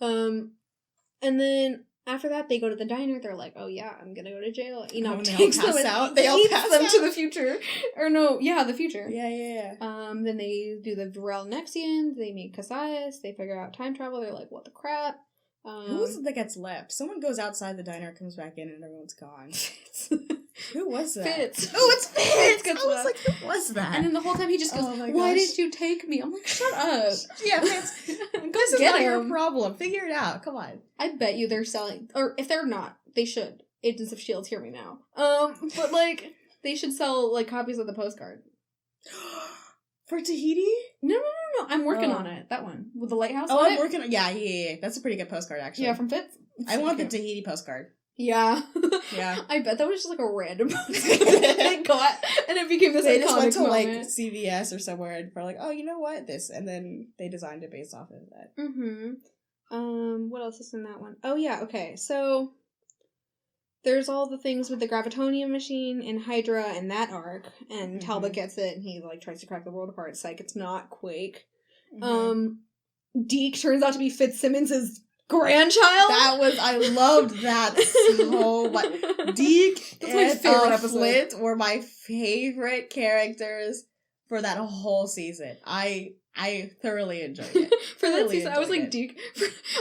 And then after that, they go to the diner. They're like, "Oh yeah, I'm gonna go to jail." Enoch takes them out. They all pass them to the future, or no, the future. Yeah. Then they do the Varel Nexians. They meet Cassius. They figure out time travel. They're like, "What the crap?" Who is it that gets left? Someone goes outside the diner, comes back in, and everyone's gone. Who was that? Fitz. Oh, it's Fitz! I was like, who was that? And then the whole time he just goes, "Why did you take me?" I'm like, shut up. Yeah, Fitz. This is not your problem. Figure it out. Come on. I bet you they're selling, or if they're not, they should. Agents of S.H.I.E.L.D., hear me now. But like, they should sell like copies of the postcard. For Tahiti? No. I'm working on it. That one. With the lighthouse on it? I'm working on Yeah. That's a pretty good postcard, actually. Yeah, from Fitz. I want the Tahiti postcard. Yeah. I bet that was just like a random postcard they got, and it became this iconic They just went to moment. like CVS or somewhere and were like, oh, you know what? This. And then they designed it based off of that. Mm-hmm. What else is in that one? Oh, yeah, okay. So there's all the things with the gravitonium machine and Hydra and that arc, and Talbot gets it, and he like tries to crack the world apart. It's like, it's not Quake. Deke turns out to be Fitzsimmons' grandchild. I loved that so much. Deke and Flint were my favorite characters for that whole season. I thoroughly enjoyed it. For that season, I was like, Deke,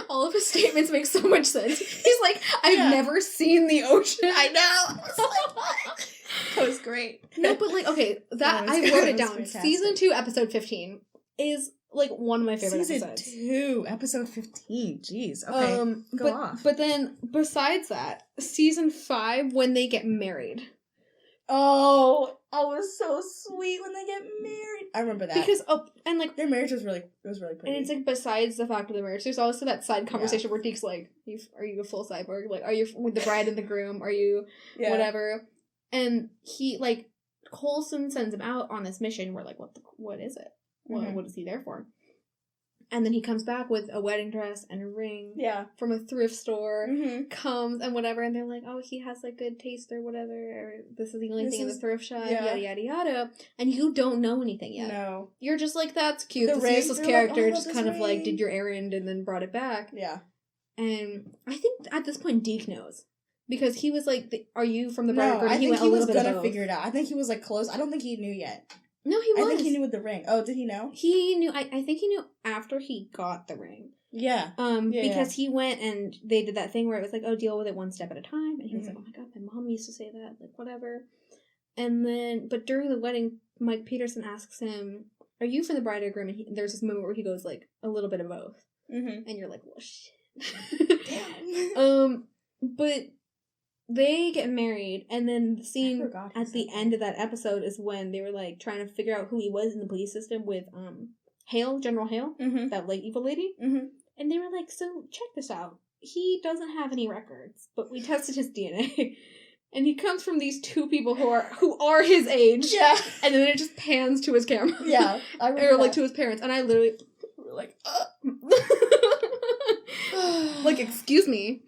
all of his statements make so much sense. He's like, I've never seen the ocean. I know. I was like, that was great. No, but like, okay, I wrote it down. Fantastic. Season 2, episode 15 is like one of my favorite episodes. Season 2, episode 15. Jeez. Okay. Go off. But then, besides that, season 5, when they get married. Oh, it was so sweet when they get married. I remember that. Because, and like, their marriage was really pretty. And it's like, besides the fact of the marriage, there's also that side conversation where Deke's like, are you a full cyborg? Like, are you with the bride and the groom? Are you whatever? And he, like, Coulson sends him out on this mission. We're like, what is it? What is he there for? And then he comes back with a wedding dress and a ring from a thrift store, comes and whatever, and they're like, oh, he has like good taste or whatever, or this is the only thing in the thrift shop, yada, yada, yada. And you don't know anything yet. No. You're just like, that's cute. This useless character just kind of like did your errand and then brought it back. Yeah. And I think at this point, Deke knows. Because he was like, are you from the bride? No, I think he was going to figure it out. I think he was like close. I don't think he knew yet. No, he was. I think he knew with the ring. Oh, did he know? He knew. I think he knew after he got the ring. Yeah. Because he went and they did that thing where it was like, oh, deal with it one step at a time. And he was like, oh my god, my mom used to say that. Like, whatever. And then, but during the wedding, Mike Peterson asks him, are you from the bride or groom? And there's this moment where he goes like, a little bit of both. And you're like, well, shit. Damn. But they get married, and then the scene at the end of that episode is when they were like trying to figure out who he was in the police system with Hale, General Hale, that like evil lady. And they were like, so check this out. He doesn't have any records, but we tested his DNA. And he comes from these two people who are his age. Yeah. And then it just pans to his camera. Yeah. Or, like, to his parents. And I literally... like, like, excuse me.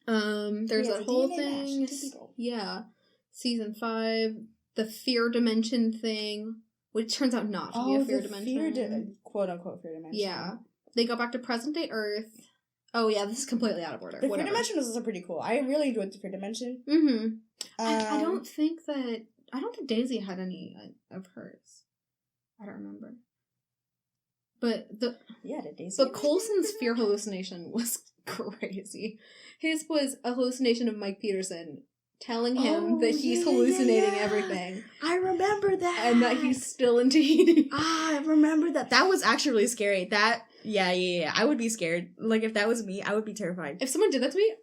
There's that whole thing. Yeah. Season 5. The fear dimension thing. Which turns out not to be a fear dimension. Quote-unquote fear dimension. Yeah. They go back to present-day Earth. Oh, yeah, this is completely out of order. The fear dimension was also pretty cool. I really enjoyed the fear dimension. Mm-hmm. I don't think Daisy had any of hers. I don't remember. But Coulson's fear hallucination was crazy. His was a hallucination of Mike Peterson telling him that he's hallucinating everything. I remember that. And that he's still in Tahiti. I remember that. That was actually really scary. Yeah. I would be scared. Like, if that was me, I would be terrified. If someone did that to me,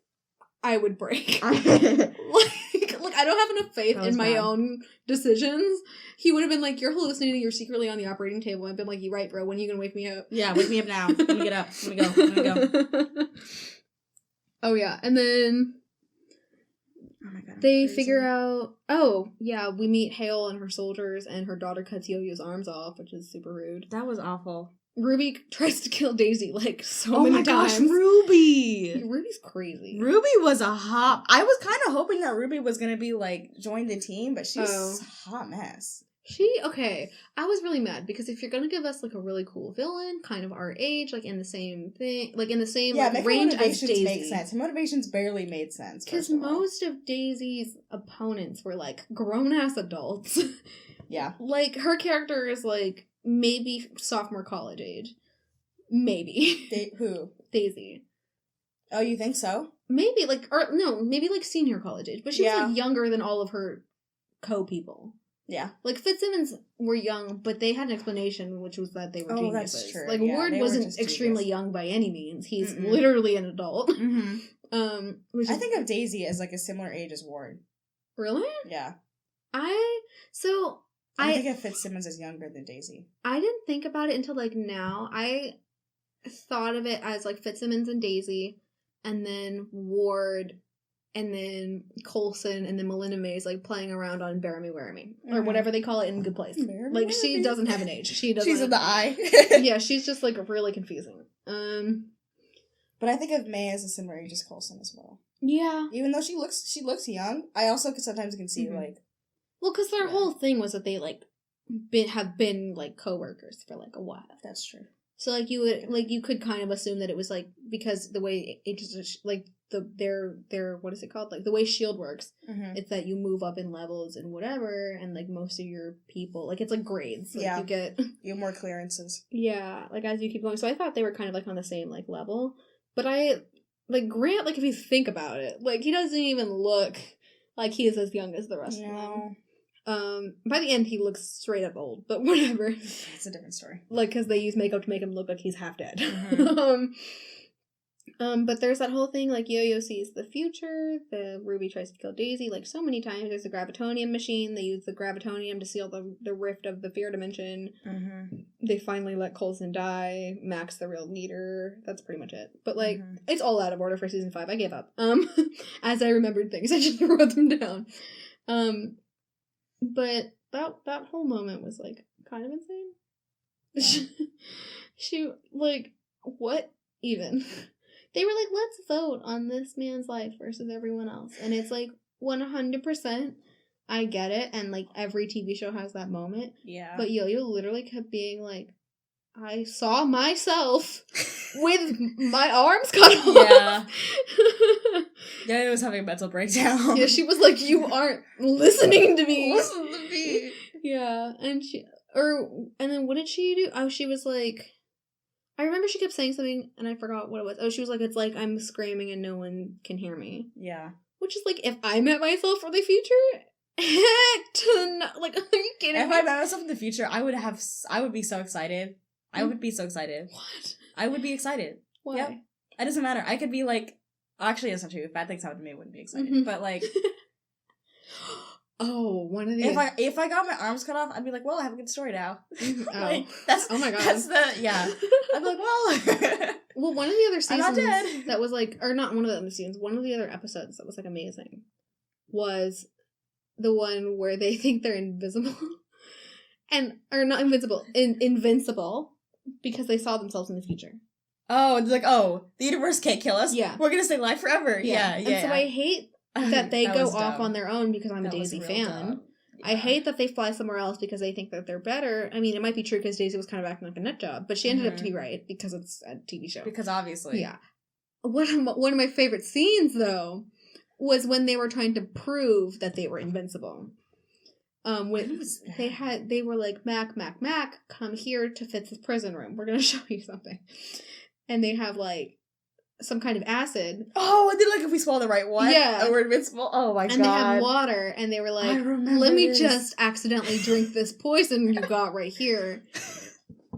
I would break. Like, I don't have enough faith in my own decisions. He would have been like, you're hallucinating, you're secretly on the operating table. I've been like, you're right, bro, when are you gonna wake me up? Yeah, wake me up now. Let me get up. I'm gonna go. Oh, yeah. And then... Oh my god. They figure out... Oh, yeah, we meet Hale and her soldiers, and her daughter cuts Yo-Yo's arms off, which is super rude. That was awful. Ruby tries to kill Daisy, like, so many times. Oh my gosh, Ruby! Ruby's crazy. Ruby was a hot... I was kind of hoping that Ruby was gonna be, like, join the team, but she's a hot mess. Okay, I was really mad, because if you're gonna give us, like, a really cool villain, kind of our age, like, in the same thing, like, in the same range as Daisy. Make sense. Her motivations barely made sense. Because most of Daisy's opponents were, like, grown-ass adults. Yeah. Like, her character is, like... Maybe sophomore college age. Maybe. Who? Daisy. Oh, you think so? Maybe, maybe senior college age. But she was, like, younger than all of her co-people. Yeah. Like, Fitzsimmons were young, but they had an explanation, which was that they were geniuses. That's true. Like, Ward wasn't extremely young by any means. He's literally an adult. Mm-hmm. I think of Daisy as, like, a similar age as Ward. Really? Yeah. I think of Fitzsimmons as younger than Daisy. I didn't think about it until, like, now. I thought of it as, like, Fitzsimmons and Daisy, and then Ward, and then Coulson, and then Melinda Mays, like, playing around on Bear Me, Wear Me. Or whatever they call it in Good Place. Like, she doesn't have an age. She's in the eye. Yeah, she's just, like, really confusing. But I think of May as a similar age as Coulson as well. Yeah. Even though she looks young, I also sometimes can see, like... Well, because their whole thing was that they, like, have been, like, co-workers for, like, a while. That's true. So, like, you could kind of assume that it was, like, because the way ages, like, their what is it called? Like, the way S.H.I.E.L.D. works, it's that you move up in levels and whatever, and, like, most of your people, like, it's, like, grades. Like, you get more clearances. Yeah, like, as you keep going. So I thought they were kind of, like, on the same, like, level. But Grant, like, if you think about it, like, he doesn't even look like he is as young as the rest of them. By the end, he looks straight up old, but whatever. It's a different story. Like, because they use makeup to make him look like he's half dead. But there's that whole thing, like, Yo-Yo sees the future, the Ruby tries to kill Daisy, like, so many times. There's a gravitonium machine, they use the gravitonium to seal the rift of the fear dimension. They finally let Coulson die, Max the real leader, that's pretty much it. But, like, it's all out of order for season 5, I gave up. As I remembered things, I just wrote them down. But that whole moment was, like, kind of insane. Yeah. She, like, what even? They were like, let's vote on this man's life versus everyone else. And it's, like, 100%, I get it. And, like, every TV show has that moment. Yeah. But Yo-Yo literally kept being like, I saw myself with my arms cut off. Yeah. Yo-Yo was having a mental breakdown. Yeah, she was like, you aren't listening to me. Listen to me. Yeah, and then what did she do? Oh, she was like, I remember she kept saying something, and I forgot what it was. Oh, she was like, it's like I'm screaming and no one can hear me. Yeah. Which is like, if I met myself for the future, heck to no, like, are you kidding me? If I met myself in the future, I would be so excited. I would be so excited. What? I would be excited. Why? Yep. It doesn't matter. I could be like, actually, that's not true. If bad things happen to me, I wouldn't be excited. But like, one of the if I got my arms cut off, I'd be like, well, I have a good story now. Like, oh my god, that's I'd be like, well, one of the other seasons that was like, or not one of the other seasons, one of the other episodes that was like amazing was the one where they think they're invisible. Or not invincible, invincible, because they saw themselves in the future. Oh, it's like, oh, the universe can't kill us. Yeah. We're gonna stay alive forever. Yeah. And so I hate that they go off on their own because I'm a Daisy fan. Yeah. I hate that they fly somewhere else because they think that they're better. I mean, it might be true because Daisy was kind of acting like a nut job, but she ended up to be right because it's a TV show. Because obviously. Yeah. One of my favorite scenes, though, was when they were trying to prove that they were invincible. When they were like, Mac, come here to Fitz's prison room. We're gonna show you something. And they have like some kind of acid. Oh, and then like if we swallow the right one, we're invincible. Oh my god. And they have water, and they were like, let me just accidentally drink this poison you got right here.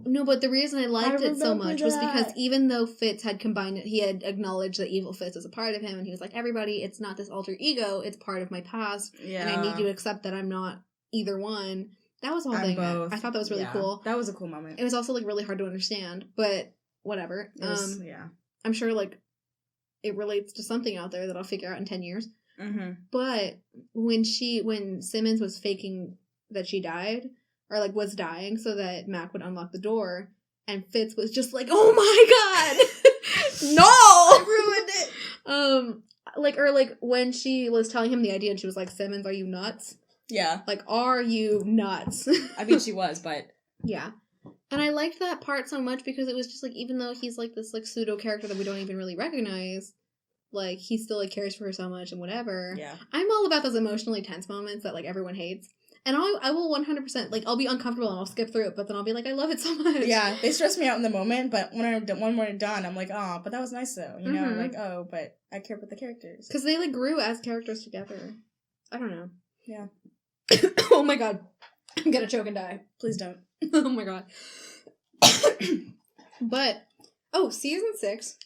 No, but the reason I liked it so much was because even though Fitz had combined it, he had acknowledged that evil Fitz was a part of him, and he was like, everybody, it's not this alter ego, it's part of my past, and I need you to accept that I'm not either one. That was the whole thing. Both. I thought that was really cool. That was a cool moment. It was also like really hard to understand, but whatever. I'm sure like it relates to something out there that I'll figure out in 10 years. Mm-hmm. But when Simmons was faking that she died, or like was dying so that Mac would unlock the door, and Fitz was just like, oh my god, no, I ruined it. Like when she was telling him the idea and she was like, Simmons, are you nuts? Yeah. Like, are you nuts? I mean, she was, but yeah. And I liked that part so much because it was just like, even though he's like this like pseudo character that we don't even really recognize, like he still like cares for her so much and whatever. Yeah. I'm all about those emotionally tense moments that like everyone hates. And I will 100%, like, I'll be uncomfortable and I'll skip through it, but then I'll be like, I love it so much. Yeah, they stress me out in the moment, but when we're done, I'm like, oh, but that was nice though. You know, like, oh, but I care about the characters. Because they, like, grew as characters together. I don't know. Yeah. Oh my god. I'm gonna choke and die. Please don't. Oh my god. But, season 6,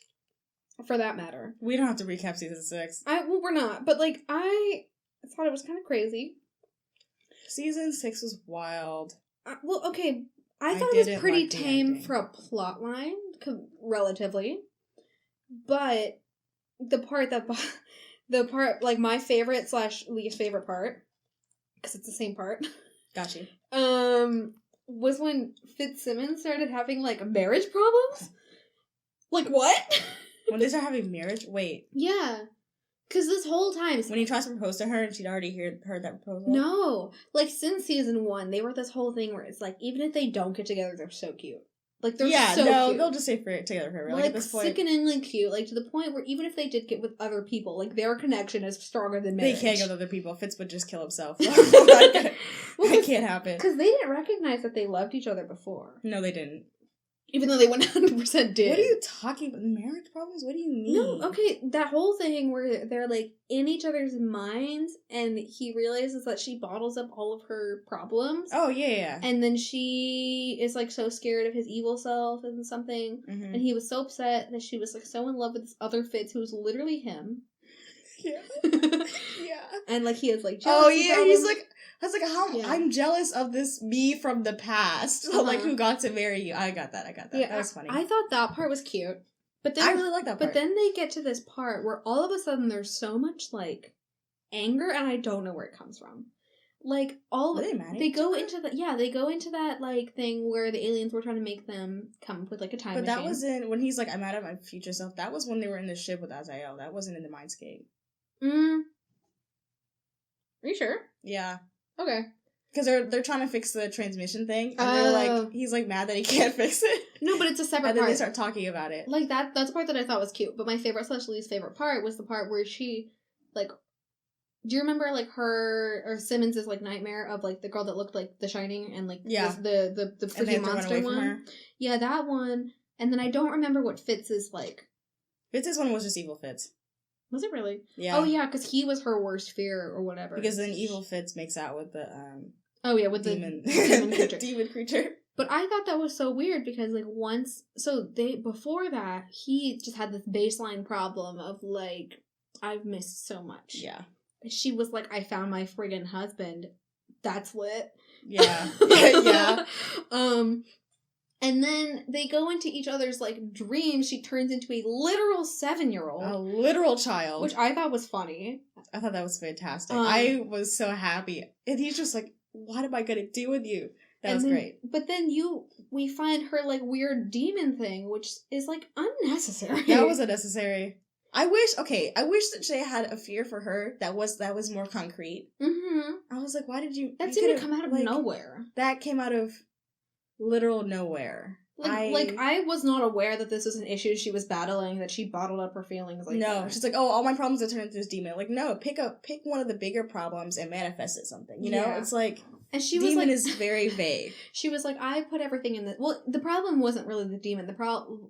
for that matter. We don't have to recap season 6. Well, we're not, but, like, I thought it was kind of crazy. Season 6 was wild. Well, okay, I thought it was pretty tame for a plot line, relatively. But the part, like, my favorite / least favorite part, because it's the same part. Got you. Was when Fitzsimmons started having, like, marriage problems. Like, what? When they start having marriage? Wait. Yeah. Because this whole time... When he tries to propose to her and she'd already heard that proposal? No. Like, since season 1, they were this whole thing where it's like, even if they don't get together, they're so cute. Like, they're so cute. They'll just stay together forever. Like, at this point... sickeningly cute. Like, to the point where even if they did get with other people, like, their connection is stronger than marriage. They can't get with other people. Fitz would just kill himself. That can't happen. Because they didn't recognize that they loved each other before. No, they didn't. Even though they 100% did. What are you talking about? Marriage problems? What do you mean? No, okay, that whole thing where they're, like, in each other's minds, and he realizes that she bottles up all of her problems. Oh, yeah. And then she is, like, so scared of his evil self and something. Mm-hmm. And he was so upset that she was, like, so in love with this other Fitz who was literally him. Yeah. Yeah. And, like, he has, like, jealousy problems. He's like... I was like, I'm jealous of this me from the past. Like, who got to marry you. I got that. Yeah, that was funny. I thought that part was cute. But then, I really like that part. But then they get to this part where all of a sudden there's so much, like, anger, and I don't know where it comes from. Like, they go into that, like, thing where the aliens were trying to make them come with, like, a time machine. But that was when he's like, I'm out of my future self. That was when they were in the ship with Azael. That wasn't in the Mindscape. Are you sure? Yeah. Okay. Because they're trying to fix the transmission thing, and they're like, he's like mad that he can't fix it. No, but it's a separate part. And then they start talking about it. Like, that's a part that I thought was cute, but my favorite / least favorite part was the part where she, like, do you remember, like, her, or Simmons' like, nightmare of, like, the girl that looked like The Shining, and, like, the freaking monster one? Yeah, that one, and then I don't remember what Fitz's, like... Fitz's one was just evil Fitz. Was it really? Yeah. Oh, yeah, because he was her worst fear or whatever. Because then evil Fitz makes out with the, with demon. The demon creature. Demon creature. But I thought that was so weird because, like, before that, he just had this baseline problem of, like, I've missed so much. Yeah. She was like, I found my friggin' husband. That's lit. Yeah. Yeah. And then they go into each other's, like, dreams. She turns into a literal 7-year-old. A literal child. Which I thought was funny. I thought that was fantastic. I was so happy. And he's just like, what am I going to do with you? That was great. But then we find her, like, weird demon thing, which is, like, unnecessary. That was unnecessary. I wish that they had a fear for her that was more concrete. Mm-hmm. I was like, why did you... That seemed to come out of nowhere. That came out of literal nowhere. I was not aware that this was an issue she was battling, that she bottled up her feelings like no, that. She's like, oh, all my problems are turned into this demon. Like, no, pick one of the bigger problems and manifest it something. You know? It's like... And she was demon is very vague. She was like, I put everything in the... Well, the problem wasn't really the demon.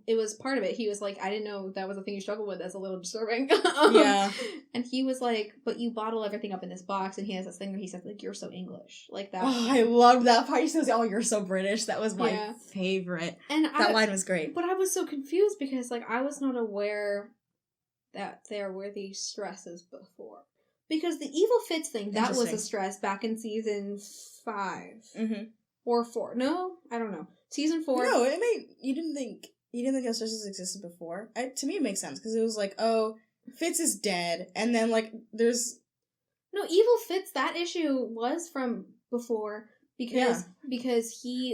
It was part of it. He was like, I didn't know that was a thing you struggled with. That's a little disturbing. Yeah. And he was like, but you bottle everything up in this box. And he has this thing where he says, like, you're so English. Like that. Oh, I loved that part. He says, oh, you're so British. That was my favorite. And that line was great. But I was so confused because, like, I was not aware that there were these stresses before. Because the evil fits thing, that was a stress back in season 5. Mm-hmm. Or 4. No? I don't know. Season 4. No, you didn't think those stresses existed before? To me, it makes sense. Because it was like, oh, Fitz is dead. And then, like, there's... No, evil Fitz, that issue was from before. Because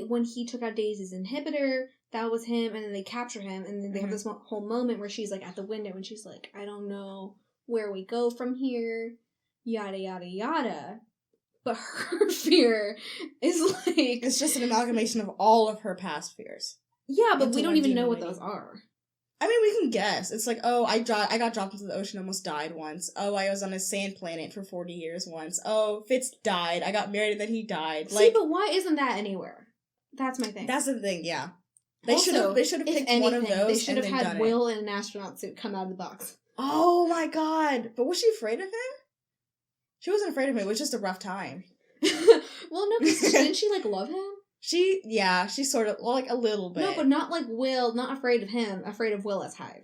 when he took out Daisy's inhibitor, that was him. And then they capture him. And then they have this whole moment where she's, like, at the window. And she's like, I don't know where we go from here. Yada, yada, yada. But her fear is like... It's just an amalgamation of all of her past fears. Yeah, but we don't even know what those are. I mean, we can guess. It's like, oh, I got dropped into the ocean, almost died once. Oh, I was on a sand planet for 40 years once. Oh, Fitz died. I got married and then he died. See, but why isn't that anywhere? That's my thing. That's the thing, yeah. They should have picked one of those. They should have had Will in an astronaut suit come out of the box. Oh my god. But was she afraid of him? She wasn't afraid of him. It was just a rough time. Well, no, because didn't she, like, love him? She sort of, like, a little bit. No, but not like Will, not afraid of him, afraid of Will as Hive.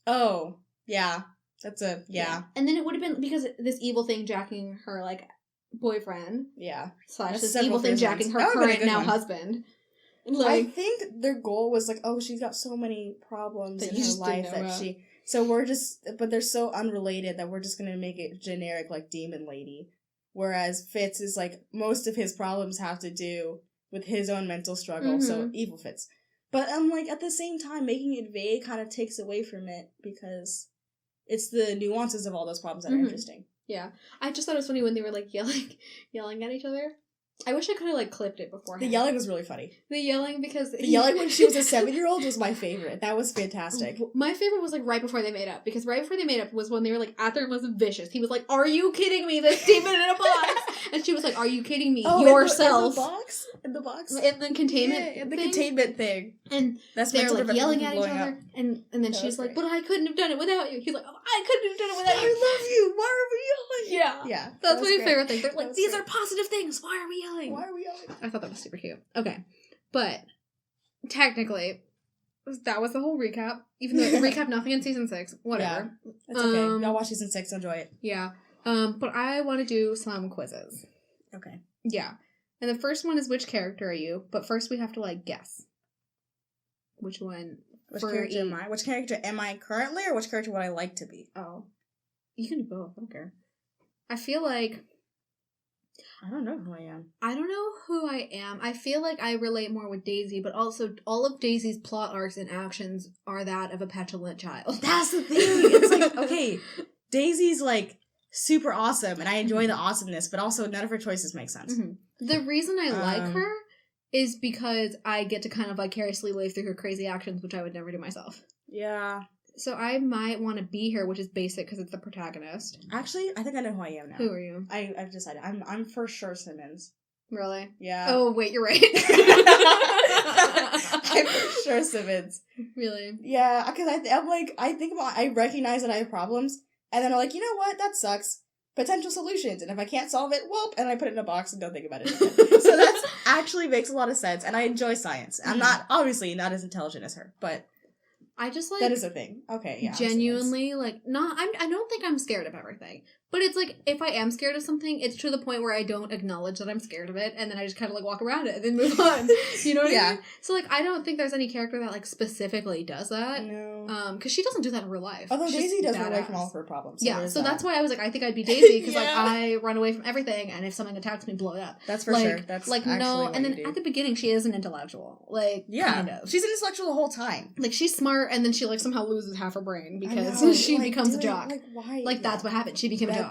Oh, yeah. That's yeah. And then it would have been, because this evil thing jacking her, like, boyfriend. Yeah. / this evil thing jacking her current now husband. Like, I think their goal was, like, oh, she's got so many problems in her life that she... So but they're so unrelated that we're just gonna make it generic, like, demon lady. Whereas Fitz is, like, most of his problems have to do with his own mental struggle, so evil Fitz. But, like, at the same time, making it vague kind of takes away from it, because it's the nuances of all those problems that are interesting. Yeah. I just thought it was funny when they were, like, yelling at each other. I wish I could have, like, clipped it beforehand. The yelling was really funny. The yelling because... The yelling when she was a 7-year-old was my favorite. That was fantastic. My favorite was, like, right before they made up. Because right before they made up was when they were, like, at their most vicious. He was like, are you kidding me? This demon in a box! And she was like, are you kidding me? Yourself. In the box? In the containment thing? In the containment thing. And they're, like, yelling at each other. And then she's like, but I couldn't have done it without you. He's like, oh, I couldn't have done it without you. I love you. Why are we yelling? Yeah. Yeah. That's my favorite thing. They're like, these are positive things. Why are we yelling? Why are we yelling? I thought that was super cute. Okay. But, technically, that was the whole recap. Even though recap nothing in season 6. Whatever. Yeah. That's okay. Y'all watch season 6. Enjoy it. Yeah. But I want to do some quizzes. Okay. Yeah. And the first one is which character are you? But first we have to, like, guess. Which one? Which character am I? Which character am I currently, or which character would I like to be? Oh. You can do both. I don't care. I feel like... I don't know who I am. I don't know who I am. I feel like I relate more with Daisy, but also all of Daisy's plot arcs and actions are that of a petulant child. That's the thing! It's like, okay, Daisy's, like, super awesome, and I enjoy the awesomeness, but also none of her choices make sense. Mm-hmm. The reason I like her is because I get to kind of vicariously live through her crazy actions, which I would never do myself. Yeah. So I might want to be her, which is basic because it's the protagonist. Actually, I think I know who I am now. Who are you? I've decided. I'm for sure Simmons. Really? Yeah. Oh, wait, you're right. I'm for sure Simmons. Really? Yeah, because I recognize that I have problems, and then I'm like, you know what? That sucks. Potential solutions, and if I can't solve it, whoop, and I put it in a box and don't think about it again. So that actually makes a lot of sense, and I enjoy science. I'm obviously not as intelligent as her, but I just, like... That is a thing. Okay, yeah. Genuinely, like, I don't think I'm scared of everything, But it's like, if I am scared of something, it's to the point where I don't acknowledge that I'm scared of it, and then I just kind of, like, walk around it and then move on. You know what I mean? So, like, I don't think there's any character that, like, specifically does that. No. Because she doesn't do that in real life. Although Daisy does run away from all of her problems. So so that's why I was like, I think I'd be Daisy, because, like, I run away from everything, and if something attacks me, blow it up. That's for sure. That's like, no, and then at the beginning, she is an intellectual. Like, kind of. She's an intellectual the whole time. Like, she's smart, and then she, like, somehow loses half her brain, because she becomes a jock. Like, why? Like, that's what happened. She became a jock.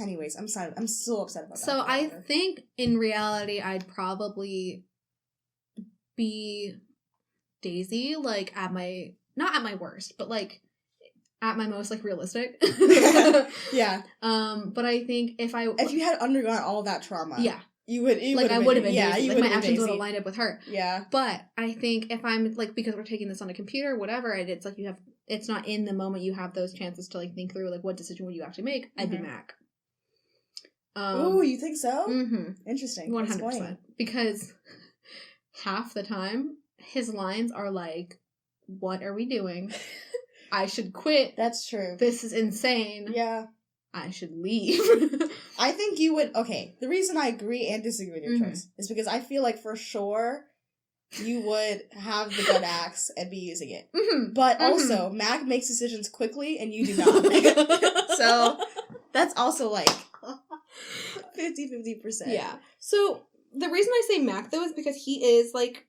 Anyways, I'm sorry. I'm still upset about that. So I think in reality, I'd probably be Daisy, like not at my worst, but like at my most like realistic. Yeah. But I think if you had undergone all that trauma, you would like I would have been Daisy. Like my actions would have lined lined up with her. Yeah. But I think if I'm like, because we're taking this on a computer, whatever, and it's like it's not in the moment you have those chances to like think through like what decision would you actually make. I'd be Mac. Oh, you think so? Mm-hmm. Interesting. 100%. Because half the time his lines are like, "What are we doing? I should quit. That's true. This is insane. Yeah. I should leave." I think you would. Okay, the reason I agree and disagree with your choice is because I feel like for sure you would have the gun axe and be using it. But also, Mac makes decisions quickly and you do not. So that's also like 50-50%. Yeah. So the reason I say Mac though is because he is like,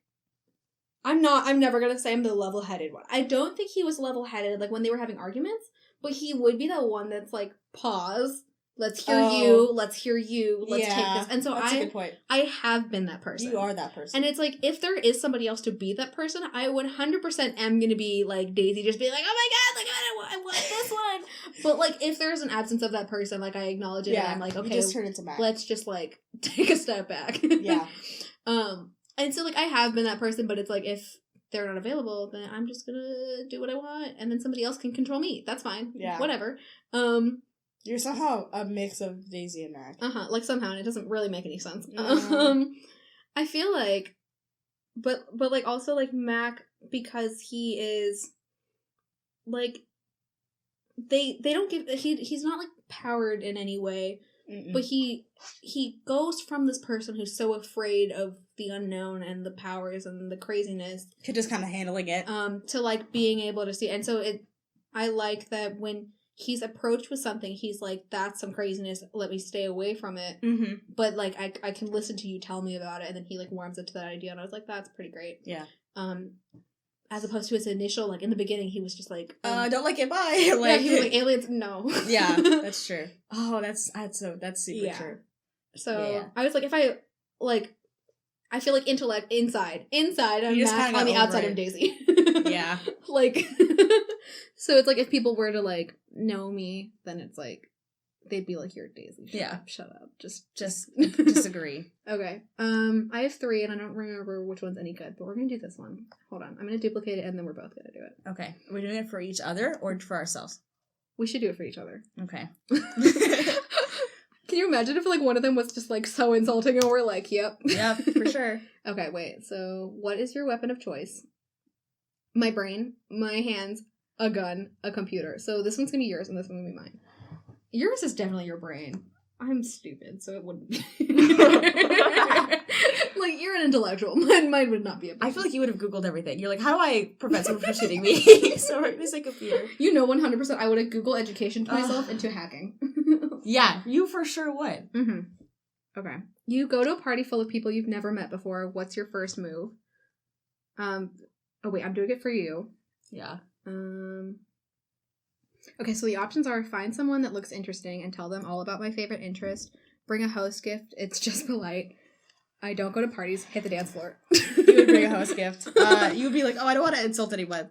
I'm never going to say I'm the level-headed one. I don't think he was level-headed like when they were having arguments, but he would be that one that's like, pause. Let's hear you. Let's hear you. Let's take this. And so that's a good point. I have been that person. You are that person. And it's like, if there is somebody else to be that person, I 100% am going to be like Daisy, just be like, oh my god, like I want this one. But like, if there's an absence of that person, like I acknowledge it and I'm like, okay, just turn into Mac. Let's just like take a step back. Yeah. And so like I have been that person, but it's like, if they're not available, then I'm just gonna do what I want, and then somebody else can control me. That's fine. Yeah. Whatever. You're somehow a mix of Daisy and Mac. Like somehow, and it doesn't really make any sense. I feel like, but like also like Mac, because he is like, they don't give, he's not like powered in any way, but he goes from this person who's so afraid of the unknown and the powers and the craziness to just kind of handling it, to like being able to see. And so I like that when he's approached with something, he's like, that's some craziness, let me stay away from it. But like I can listen to you tell me about it, and then he like warms up to that idea, and I was like, that's pretty great. Yeah. As opposed to his initial, like in the beginning, he was just like, don't like it, bye. Like, he was like, aliens, no. Yeah, that's true. Oh, that's super true. So I was like, if I like, I feel like intellect inside I'm Mac, on the outside of Daisy. Yeah. Like, so it's like, if people were to like know me, then it's like, they'd be like, you're Daisy. Shut up. Just disagree. Okay. I have 3 and I don't remember which one's any good, but we're gonna do this one. Hold on. I'm gonna duplicate it and then we're both gonna do it. Okay. Are we doing it for each other or for ourselves? We should do it for each other. Okay. Can you imagine if like one of them was just like so insulting and we're like, yep. Yep, for sure. Okay, wait. So what is your weapon of choice? My brain, my hands, a gun, a computer. So this one's gonna be yours and this one's gonna be mine. Yours is definitely your brain. I'm stupid, so it wouldn't be. Like, you're an intellectual. Mine would not be a brain. I feel like you would have Googled everything. You're like, how do I prevent someone from shooting me? So we're gonna say computer. You know 100% I would have Googled education to myself into hacking. Yeah, you for sure would. Okay. You go to a party full of people you've never met before. What's your first move? Oh wait, I'm doing it for you. Yeah. Okay, so the options are: find someone that looks interesting and tell them all about my favorite interest. Bring a host gift. It's just polite. I don't go to parties. Hit the dance floor. You would bring a host gift. You would be like, oh, I don't want to insult anyone.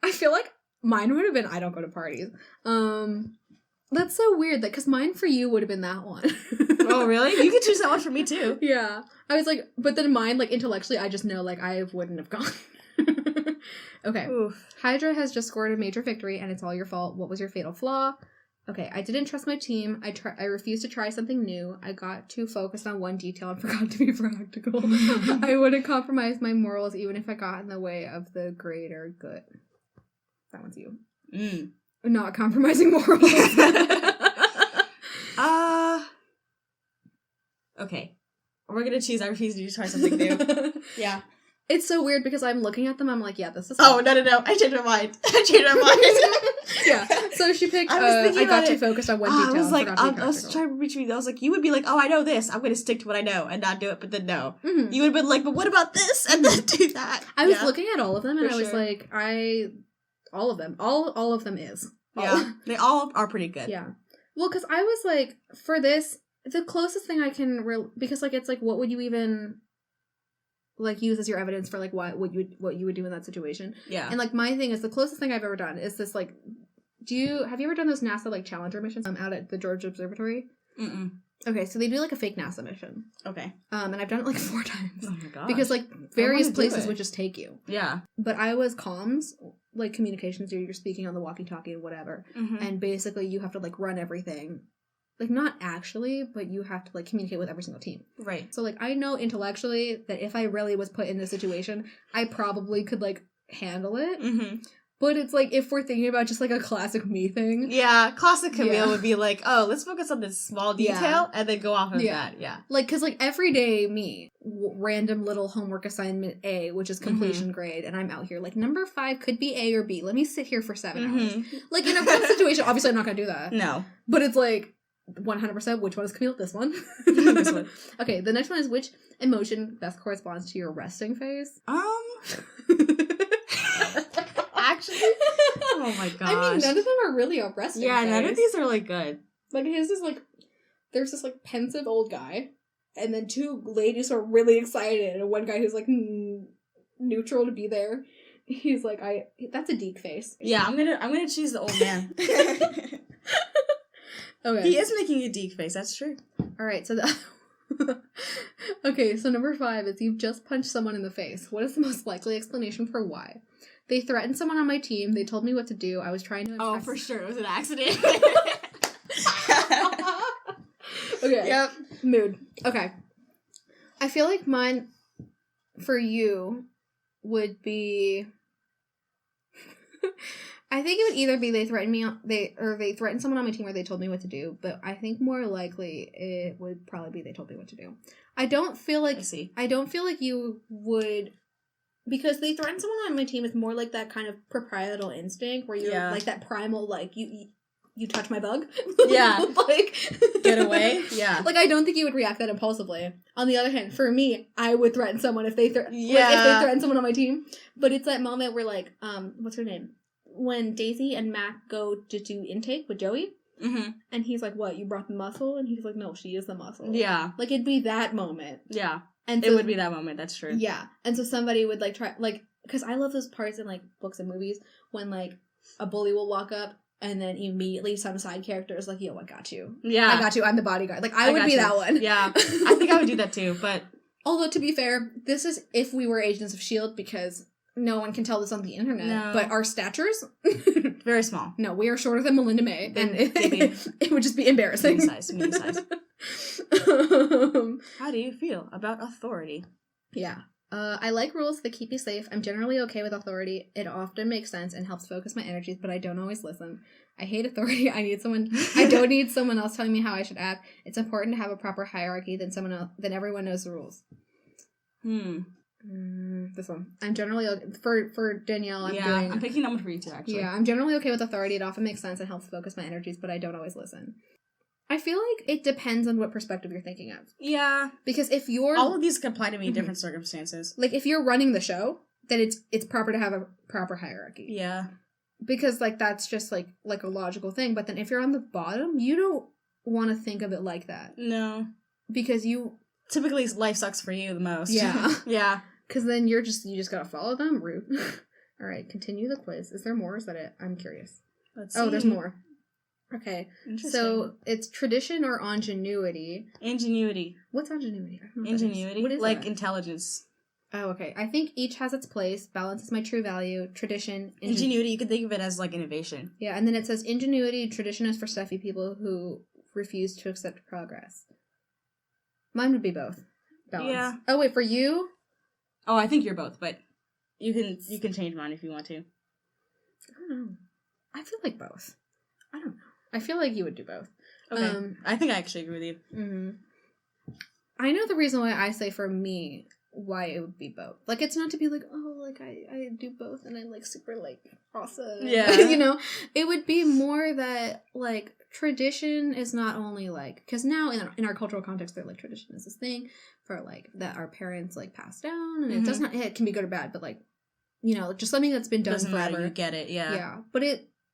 I feel like mine would have been, I don't go to parties. That's so weird, because mine for you would have been that one. Oh, really? You could choose that one for me, too. Yeah. I was like, but then mine, like, intellectually, I just know, like, I wouldn't have gone. Okay. Oof. Hydra has just scored a major victory, and it's all your fault. What was your fatal flaw? Okay, I didn't trust my team. I refused to try something new. I got too focused on one detail and forgot to be practical. I wouldn't compromise my morals even if I got in the way of the greater good. That one's you. not compromising morals. Okay. We're gonna choose I refuse to try something new. Yeah. It's so weird because I'm looking at them, I'm like, yeah, this is... Oh, no. I changed my mind. Yeah. So she picked, I got too focused on one detail. I was like, I was trying to reach me. I was like, you would be like, oh, I know this. I'm going to stick to what I know and not do it, but then no. Mm-hmm. You would have been like, but what about this? And then do that. I was looking at all of them, and I was like, all of them. All of them is. Yeah. They all are pretty good. Yeah. Well, because I was like, for this, the closest thing I can, because like, it's like, what would you even... like use as your evidence for like what you would do in that situation. Yeah. And like my thing is the closest thing I've ever done is this like have you ever done those NASA like Challenger missions out at the Georgia Observatory? Mm-mm. Okay, so they do like a fake NASA mission. Okay. And I've done it like 4 times. Oh my gosh. Because like various places would just take you. Yeah. But I was comms, like communications, you're speaking on the walkie-talkie and whatever. Mm-hmm. And basically you have to like run everything. Like, not actually, but you have to, like, communicate with every single team. Right. So, like, I know intellectually that if I really was put in this situation, I probably could, like, handle it. Mm-hmm. But it's, like, if we're thinking about just, like, a classic me thing. Yeah, classic Camille would be like, oh, let's focus on this small detail and then go off of that. Yeah. Like, because, like, everyday me, random little homework assignment A, which is completion grade, and I'm out here, like, number 5 could be A or B. Let me sit here for 7 hours. Like, in a real situation, obviously I'm not going to do that. No. But it's, like... 100%. Which one is Camille? This one. This one. Okay, the next one is which emotion best corresponds to your resting phase? Actually, oh my gosh. I mean, none of them are really a resting phase. Yeah, none of these are like good. Like his is like, there's this like pensive old guy, and then 2 ladies who are really excited, and one guy who's like neutral to be there. He's like, that's a deek face. Yeah, I'm gonna choose the old man. Okay. He is making a deek face, that's true. Alright, so okay, so number 5 is you've just punched someone in the face. What is the most likely explanation for why? They threatened someone on my team, they told me what to do, I was trying to impress... Oh, for sure, it was an accident. Okay. Yep. Mood. Okay. I feel like mine, for you, would be... I think it would either be they threatened someone on my team or they told me what to do, but I think more likely it would probably be they told me what to do. I don't feel like you would, because they threatened someone on my team is more like that kind of proprietorial instinct where you're like that primal, like you touch my bug. Yeah. Like get away. Yeah. Like I don't think you would react that impulsively. On the other hand, for me, I would threaten someone if they if they threaten someone on my team. But it's that moment where like what's her name? When Daisy and Mac go to do intake with Joey, and he's like, what, you brought the muscle? And he's like, no, she is the muscle. Yeah. Like, it'd be that moment. Yeah. And so, it would be that moment, that's true. Yeah. And so somebody would, like, try, like, because I love those parts in, like, books and movies when, like, a bully will walk up and then immediately some side character is like, yo, I got you. Yeah. I got you, I'm the bodyguard. Like, I would be that one. Yeah. I think I would do that, too, but... Although, to be fair, this is if we were Agents of S.H.I.E.L.D., because... No one can tell this on the internet, but our statures... Very small. No, we are shorter than Melinda May, and it would just be embarrassing. Medium size. How do you feel about authority? Yeah. I like rules that keep you safe. I'm generally okay with authority. It often makes sense and helps focus my energies, but I don't always listen. I hate authority. I don't need someone else telling me how I should act. It's important to have a proper hierarchy, then everyone knows the rules. This one. I'm generally for Danielle. I'm picking number 3 too. Actually, yeah, I'm generally okay with authority. It often makes sense and helps focus my energies, but I don't always listen. I feel like it depends on what perspective you're thinking of. Yeah, because if you're all of these can apply to me in different circumstances. Like if you're running the show, then it's proper to have a proper hierarchy. Yeah, because like that's just like a logical thing. But then if you're on the bottom, you don't want to think of it like that. No, because you typically life sucks for you the most. Yeah, yeah. Because then you just gotta follow them. Rude. All right, continue the quiz. Is there more? Is that it? I'm curious. Let's see. Oh, there's more. Okay. So it's tradition or ingenuity. Ingenuity. What's ingenuity? I don't know ingenuity? What is like that? Intelligence. Oh, okay. I think each has its place. Balance is my true value. Tradition. Ingenuity, you could think of it as like innovation. Yeah, and then it says ingenuity, tradition is for stuffy people who refuse to accept progress. Mine would be both. Balance. Yeah. Oh, wait, for you? Oh, I think you're both, but you can change mine if you want to. I don't know. I feel like both. I don't know. I feel like you would do both. Okay. I think I actually agree with you. Mm-hmm. I know the reason why I say for me why it would be both. Like, it's not to be like, oh, like, I do both and I'm, like, super, like, awesome. Yeah. You know? It would be more that, like, tradition is not only, like, because now in our cultural context, they're, like, tradition is this thing for, like, that our parents, like, pass down, and it does not, it can be good or bad, but, like, you know, just something that's been done doesn't forever. Matter, you get it, yeah. Yeah. But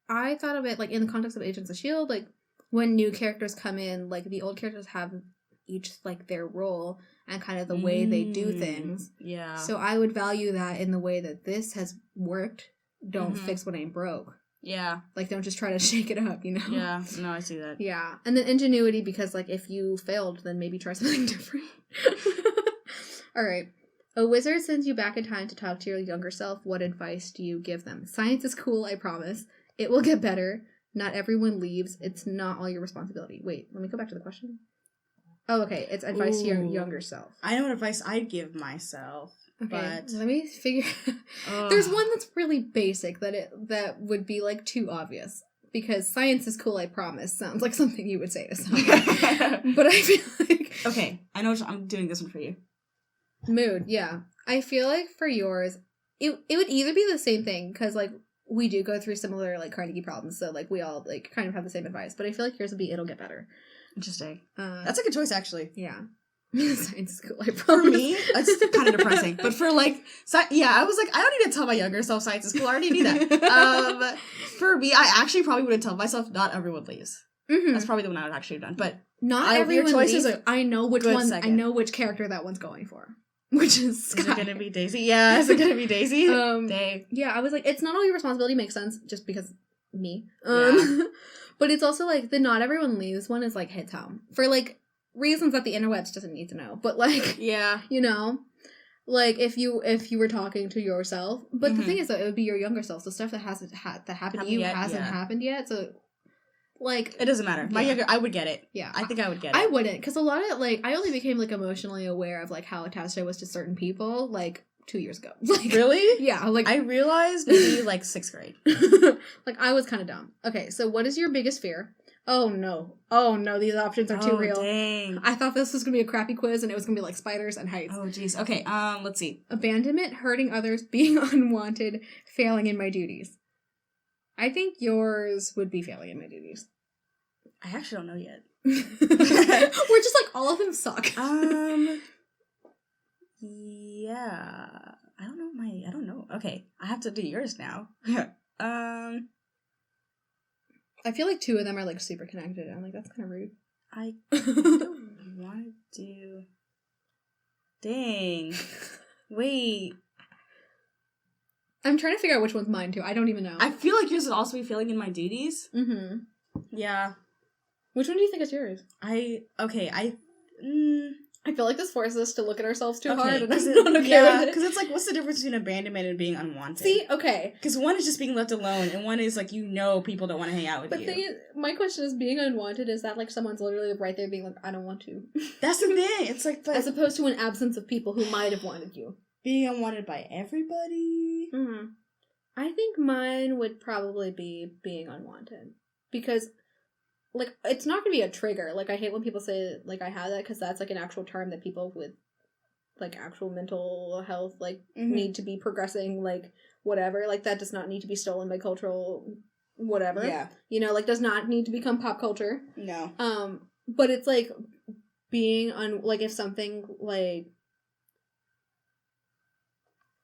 I thought of it, like, in the context of Agents of S.H.I.E.L.D., like, when new characters come in, like, the old characters have each, like, their role and kind of the way they do things. Yeah. So I would value that in the way that this has worked. Don't fix what ain't broke. Yeah. Like, don't just try to shake it up, you know? Yeah. No, I see that. Yeah. And then ingenuity, because, like, if you failed, then maybe try something different. All right. A wizard sends you back in time to talk to your younger self. What advice do you give them? Science is cool, I promise. It will get better. Not everyone leaves. It's not all your responsibility. Wait, let me go back to the question. Oh, okay. It's advice to your younger self. I know what advice I'd give myself. Okay, but let me figure. There's one that's really basic that would be like too obvious, because science is cool, I promise sounds like something you would say to someone. But I feel like okay, I know I'm doing this one for you. Mood, yeah. I feel like for yours, it would either be the same thing, because like we do go through similar like Carnegie problems, so like we all like kind of have the same advice. But I feel like yours would be it'll get better. Interesting. That's a good choice, actually. Yeah. Science is cool, I promise. For me, it's kind of depressing. But for, like, I was like, I don't need to tell my younger self science is cool. I already knew that. For me, I actually probably would tell myself not everyone leaves. Mm-hmm. That's probably the one I would actually have done. But not everyone leaves. I know which one. Second. I know which character that one's going for. Which is Sky. Is it gonna be Daisy? Yeah, is it gonna be Daisy? Dang. Yeah, I was like, it's not all your responsibility. Makes sense, just because me. Yeah. But it's also like the not everyone leaves one is like hits home for like reasons that the interwebs doesn't need to know. But like, yeah, you know, like if you were talking to yourself. But the thing is that it would be your younger self. So stuff that hasn't happened to you hasn't happened yet. So like it doesn't matter. My younger, I would get it. Yeah, I think I would get it. I wouldn't, because a lot of like I only became like emotionally aware of like how attached I was to certain people like 2 years ago. Like, really? Yeah. Like I realized maybe like 6th grade. Like I was kind of dumb. Okay, so what is your biggest fear? Oh no, these options are too real. Dang. I thought this was gonna be a crappy quiz and it was gonna be like spiders and heights. Oh jeez. Okay, let's see. Abandonment, hurting others, being unwanted, failing in my duties. I think yours would be failing in my duties. I actually don't know yet. We're just like all of them suck. Yeah. I don't know. Okay, I have to do yours now. I feel like 2 of them are like super connected. I'm like, that's kind of rude. I don't want to do. Dang. Wait. I'm trying to figure out which one's mine too. I don't even know. I feel like yours would also be failing in my duties. Mm-hmm. Yeah. Which one do you think is yours? I feel like this forces us to look at ourselves too hard, and I'm not okay with it. Because it's like, what's the difference between abandonment and being unwanted? See, okay. Because one is just being left alone, and one is like, people don't want to hang out with you. But my question is, being unwanted, is that like someone's literally right there being like, I don't want to? That's the thing. It's like, as opposed to an absence of people who might have wanted you. Being unwanted by everybody. Mm-hmm. I think mine would probably be being unwanted. Because like, it's not gonna be a trigger. Like, I hate when people say, like, I have that, because that's, like, an actual term that people with, like, actual mental health, like, need to be progressing, like, whatever. Like, that does not need to be stolen by cultural whatever. Yeah. You know, like, does not need to become pop culture. No. But it's, like, being like, if something, like,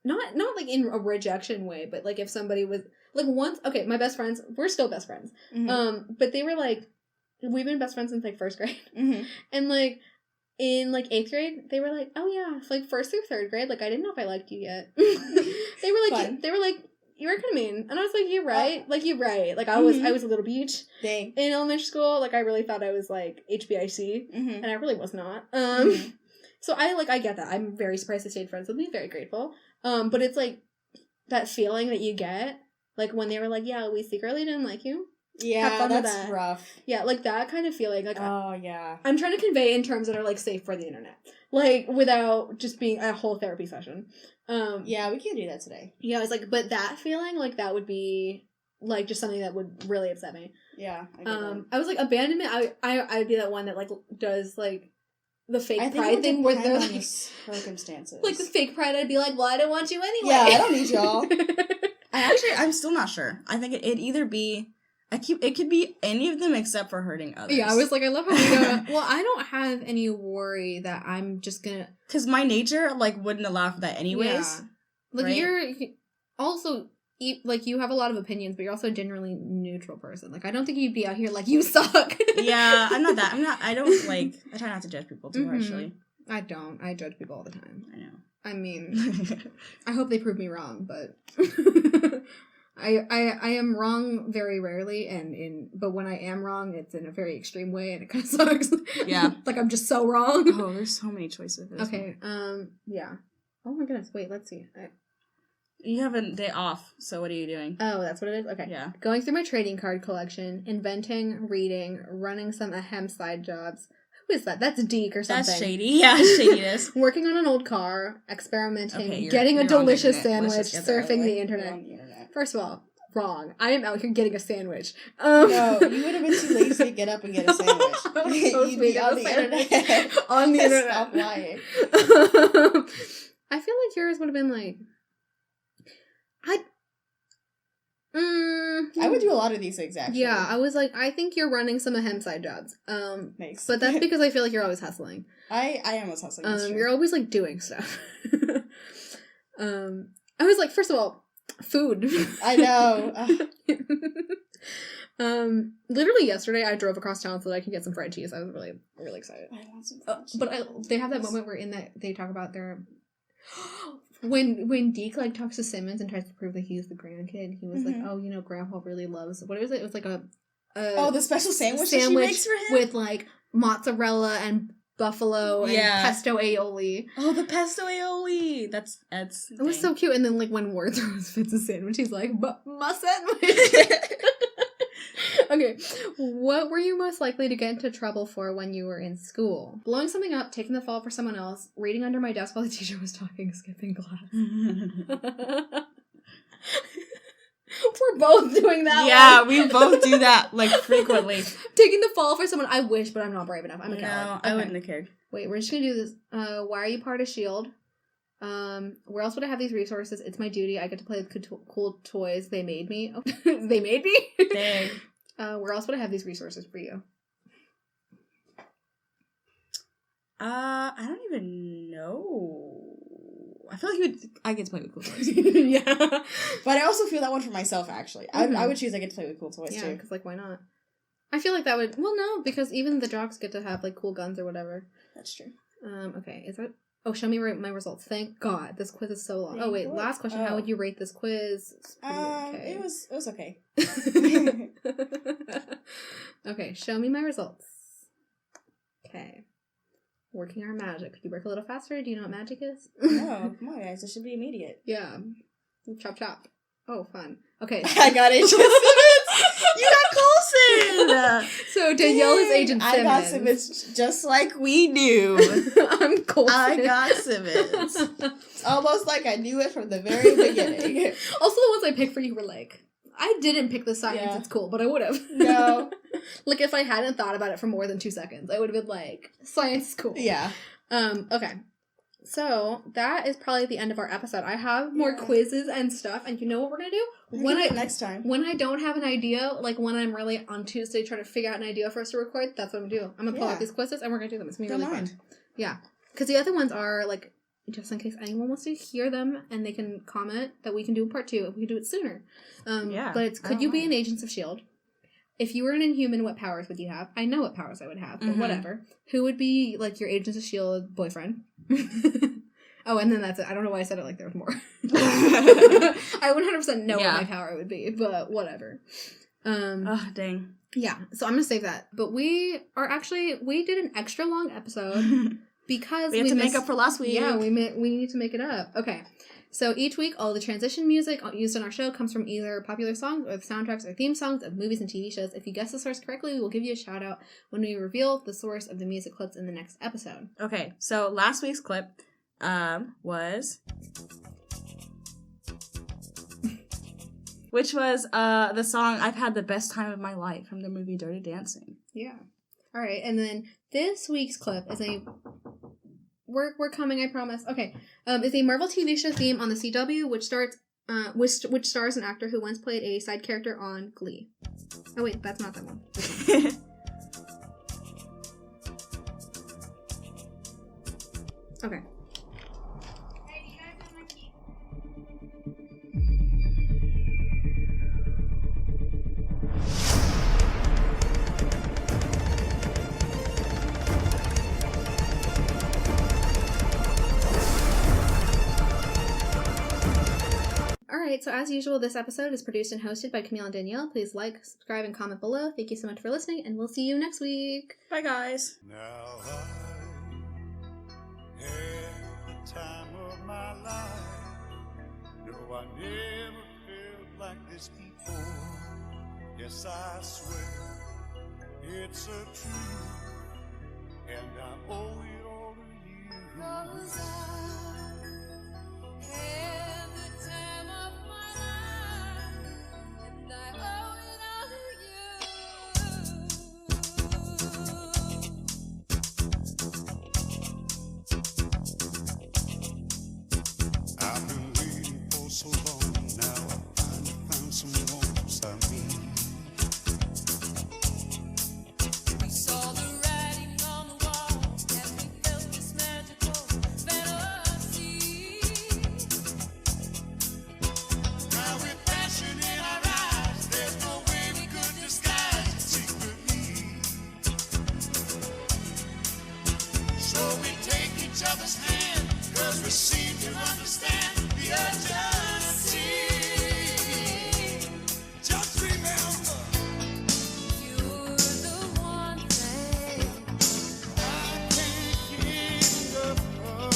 not, like, in a rejection way, but, like, if somebody was, like, once, okay, my best friends, we're still best friends. Mm-hmm. But they were, like, we've been best friends since, like, 1st grade. Mm-hmm. And, like, in, like, 8th grade, they were like, oh, yeah, like, 1st through 3rd grade, like, I didn't know if I liked you yet. They were like, you were kind of mean. And I was like, you're right. Like, you're right. Like, I was a little beach. Dang. In elementary school. Like, I really thought I was, like, HBIC. Mm-hmm. And I really was not. So, I get that. I'm very surprised they stayed friends with me. Very grateful. But it's, like, that feeling that you get, like, when they were like, yeah, we secretly didn't like you. Yeah, that's rough. Yeah, like, that kind of feeling. Like, oh, yeah. I'm trying to convey in terms that are, like, safe for the internet. Like, without just being a whole therapy session. Yeah, we can't do that today. Yeah, it's like, but that feeling, like, that would be like, just something that would really upset me. Yeah. I was like, abandonment, I'd be that one that, like, does, like, the fake pride thing where they're, like, circumstances. Like, the fake pride, I'd be like, well, I don't want you anyway. Yeah, I don't need y'all. I'm still not sure. I think it'd either be, it could be any of them except for hurting others. Yeah, I was like, I love how we go, well, I don't have any worry that I'm just gonna... Because my nature, like, wouldn't allow for that anyways. Yeah. Like, right? You're also... Like, you have a lot of opinions, but you're also a generally neutral person. Like, I don't think you'd be out here like, you suck. Yeah, I don't, like, I try not to judge people too harshly. I don't. I judge people all the time. I know. I mean, I hope they prove me wrong, but I am wrong very rarely, but when I am wrong, it's in a very extreme way, and it kind of sucks. Yeah. Like, I'm just so wrong. Oh, there's so many choices. Okay, yeah. Oh my goodness, wait, let's see. You have a day off, so what are you doing? Oh, that's what it is? Okay. Yeah. Going through my trading card collection, inventing, reading, running some ahem side jobs. Who is that? That's Deke or something. That's shady. Yeah, shadiness. Working on an old car, experimenting, getting a delicious sandwich, surfing the internet. First of all, wrong. I am out here getting a sandwich. No, you would have been too lazy to get up and get a sandwich. You'd be on the internet. On the internet. Stop lying. I feel like yours would have been like... I would do a lot of these things, actually. Yeah, I was like, I think you're running some ahem side jobs. Nice. But that's because I feel like you're always hustling. I am always hustling. You're always, like, doing stuff. I was like, first of all, food. I know. Literally yesterday, I drove across town so that I could get some fried cheese. I was really, really excited. I want some fried cheese. But they have that moment where they talk about their... When Deke, like, talks to Simmons and tries to prove that he's the grandkid, he was like, oh, you know, Grandpa really loves... What was it? It was like the special sandwich that she makes for him? With, like, mozzarella and buffalo and pesto aioli. Oh, the pesto aioli! That's it was so cute. And then, like, when Wordsworth fits a sandwich, he's like, my sandwich! Okay, what were you most likely to get into trouble for when you were in school? Blowing something up, taking the fall for someone else, reading under my desk while the teacher was talking, skipping class. We're both doing that. Yeah, we both do that, like, frequently. Taking the fall for someone. I wish, but I'm not brave enough. I'm a coward. No, I wouldn't have cared. Wait, we're just gonna do this. Why are you part of S.H.I.E.L.D.? Where else would I have these resources? It's my duty. I get to play with cool toys. They made me. Oh, they made me? Dang. Where else would I have these resources for you? I don't even know. I feel like I get to play with cool toys. Yeah. But I also feel that one for myself, actually. Mm-hmm. I would choose I get to play with cool toys, too. Yeah, because, like, why not? I feel like that would... Well, no, because even the jocks get to have, like, cool guns or whatever. That's true. Okay, is that... Oh, show me my results. Thank God. This quiz is so long. Oh, wait, last question. How would you rate this quiz? Okay. It was okay. Okay, show me my results. Okay. Working our magic. Could you work a little faster? Do you know what magic is? No, come on, guys. It should be immediate. Yeah. Chop, chop. Oh, fun. Okay. I got Agent Simmons! You got Coulson! So Danielle is Agent Simmons. I got Simmons just like we knew. I'm Coulson. I got Simmons. It's almost like I knew it from the very beginning. Also, the ones I picked for you were like, I didn't pick the science, it's cool, but I would have. No. Like, if I hadn't thought about it for more than 2 seconds, I would have been like, science is cool. Yeah. Okay. So, that is probably the end of our episode. I have more quizzes and stuff, and you know what we're gonna do? Next time. When I don't have an idea, like when I'm really on Tuesday trying to figure out an idea for us to record, that's what I'm gonna do. I'm gonna pull out these quizzes, and we're gonna do them. It's gonna be really fun. Yeah. Because the other ones are, like, just in case anyone wants to hear them, and they can comment that we can do part 2, and we can do it sooner. But it's, could you be an Agents of S.H.I.E.L.D.? If you were an Inhuman, what powers would you have? I know what powers I would have, but whatever. Who would be, like, your Agents of S.H.I.E.L.D. boyfriend? Oh, and then that's it. I don't know why I said it like there was more. I 100% know what my power would be, but whatever. Oh, dang. Yeah, so I'm going to save that. But we did an extra long episode because we have to make up for last week. Yeah, we need to make it up. Okay. So each week, all the transition music used on our show comes from either popular songs or the soundtracks or theme songs of movies and TV shows. If you guess the source correctly, we will give you a shout out when we reveal the source of the music clips in the next episode. Okay, so last week's clip was which was the song "I've Had the Best Time of My Life" from the movie Dirty Dancing. Yeah. All right, and then this week's clip is we're coming, I promise. Okay, is a Marvel TV show theme on the CW, which stars an actor who once played a side character on Glee. Oh wait, that's not that one. Okay. Alright, so as usual, this episode is produced and hosted by Camille and Danielle. Please like, subscribe, and comment below. Thank you so much for listening, and we'll see you next week. Bye, guys. Now I had the time of my life. No, I never felt like this before. Yes, I swear it's a truth, and I owe it all to you. 'Cause I had the time of my life, and I owe it all to you. I've been waiting for so long, now I finally found someone I mean. We saw the writing on the wall, and we felt this magical fantasy. Now with passion in our eyes, there's no way we could disguise it secretly. So we take each other's hand, 'cause we seem to understand the urgency. Just remember, you're the one thing I can't get enough of.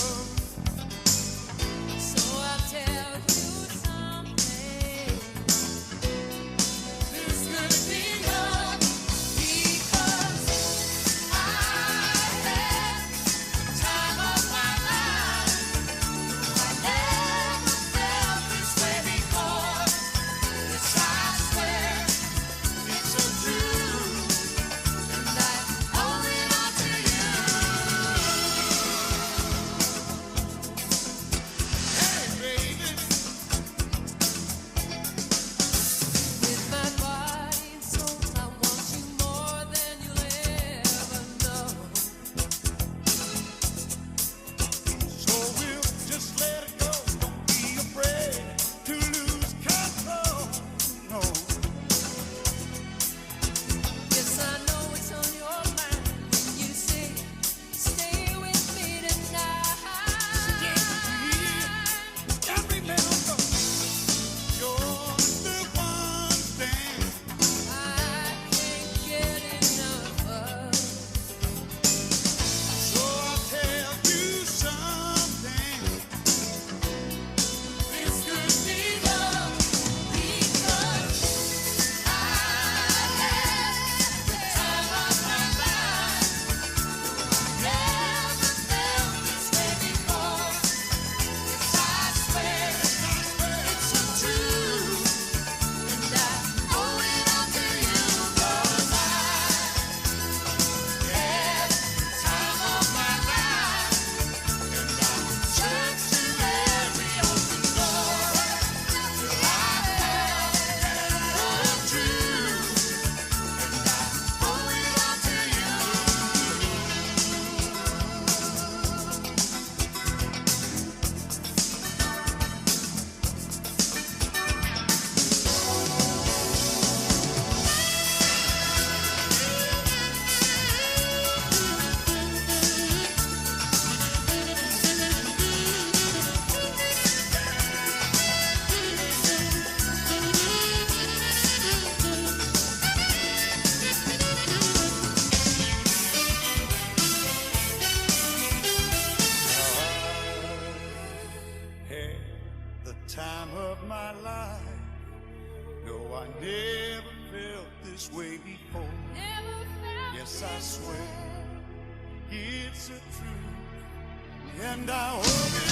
So I'll tell you something. This could be love, because I had the time of my life. I never felt this way before. Yes, I swear it's a truth, and I owe it all to you. Hey, baby, with my body and soul, I want you more than you'll ever know. So we'll just let it go. Don't be afraid to lose control. No. Yes, I know it's on your mind. You say, stay with me tonight. Stay with me. And remember, you're the one thing I can't get enough of. So I'll tell you something. This could be love, because I had the time of my life. Never felt this way before. Yes, I swear it's a truth, and I owe it all to you. 'Cause I had the time of my life, and I searched through every open door till I found the truth, and I owe it all to you. Had the time of my life. No, I never felt this way before. Yes, I swear it's a truth, and I hope it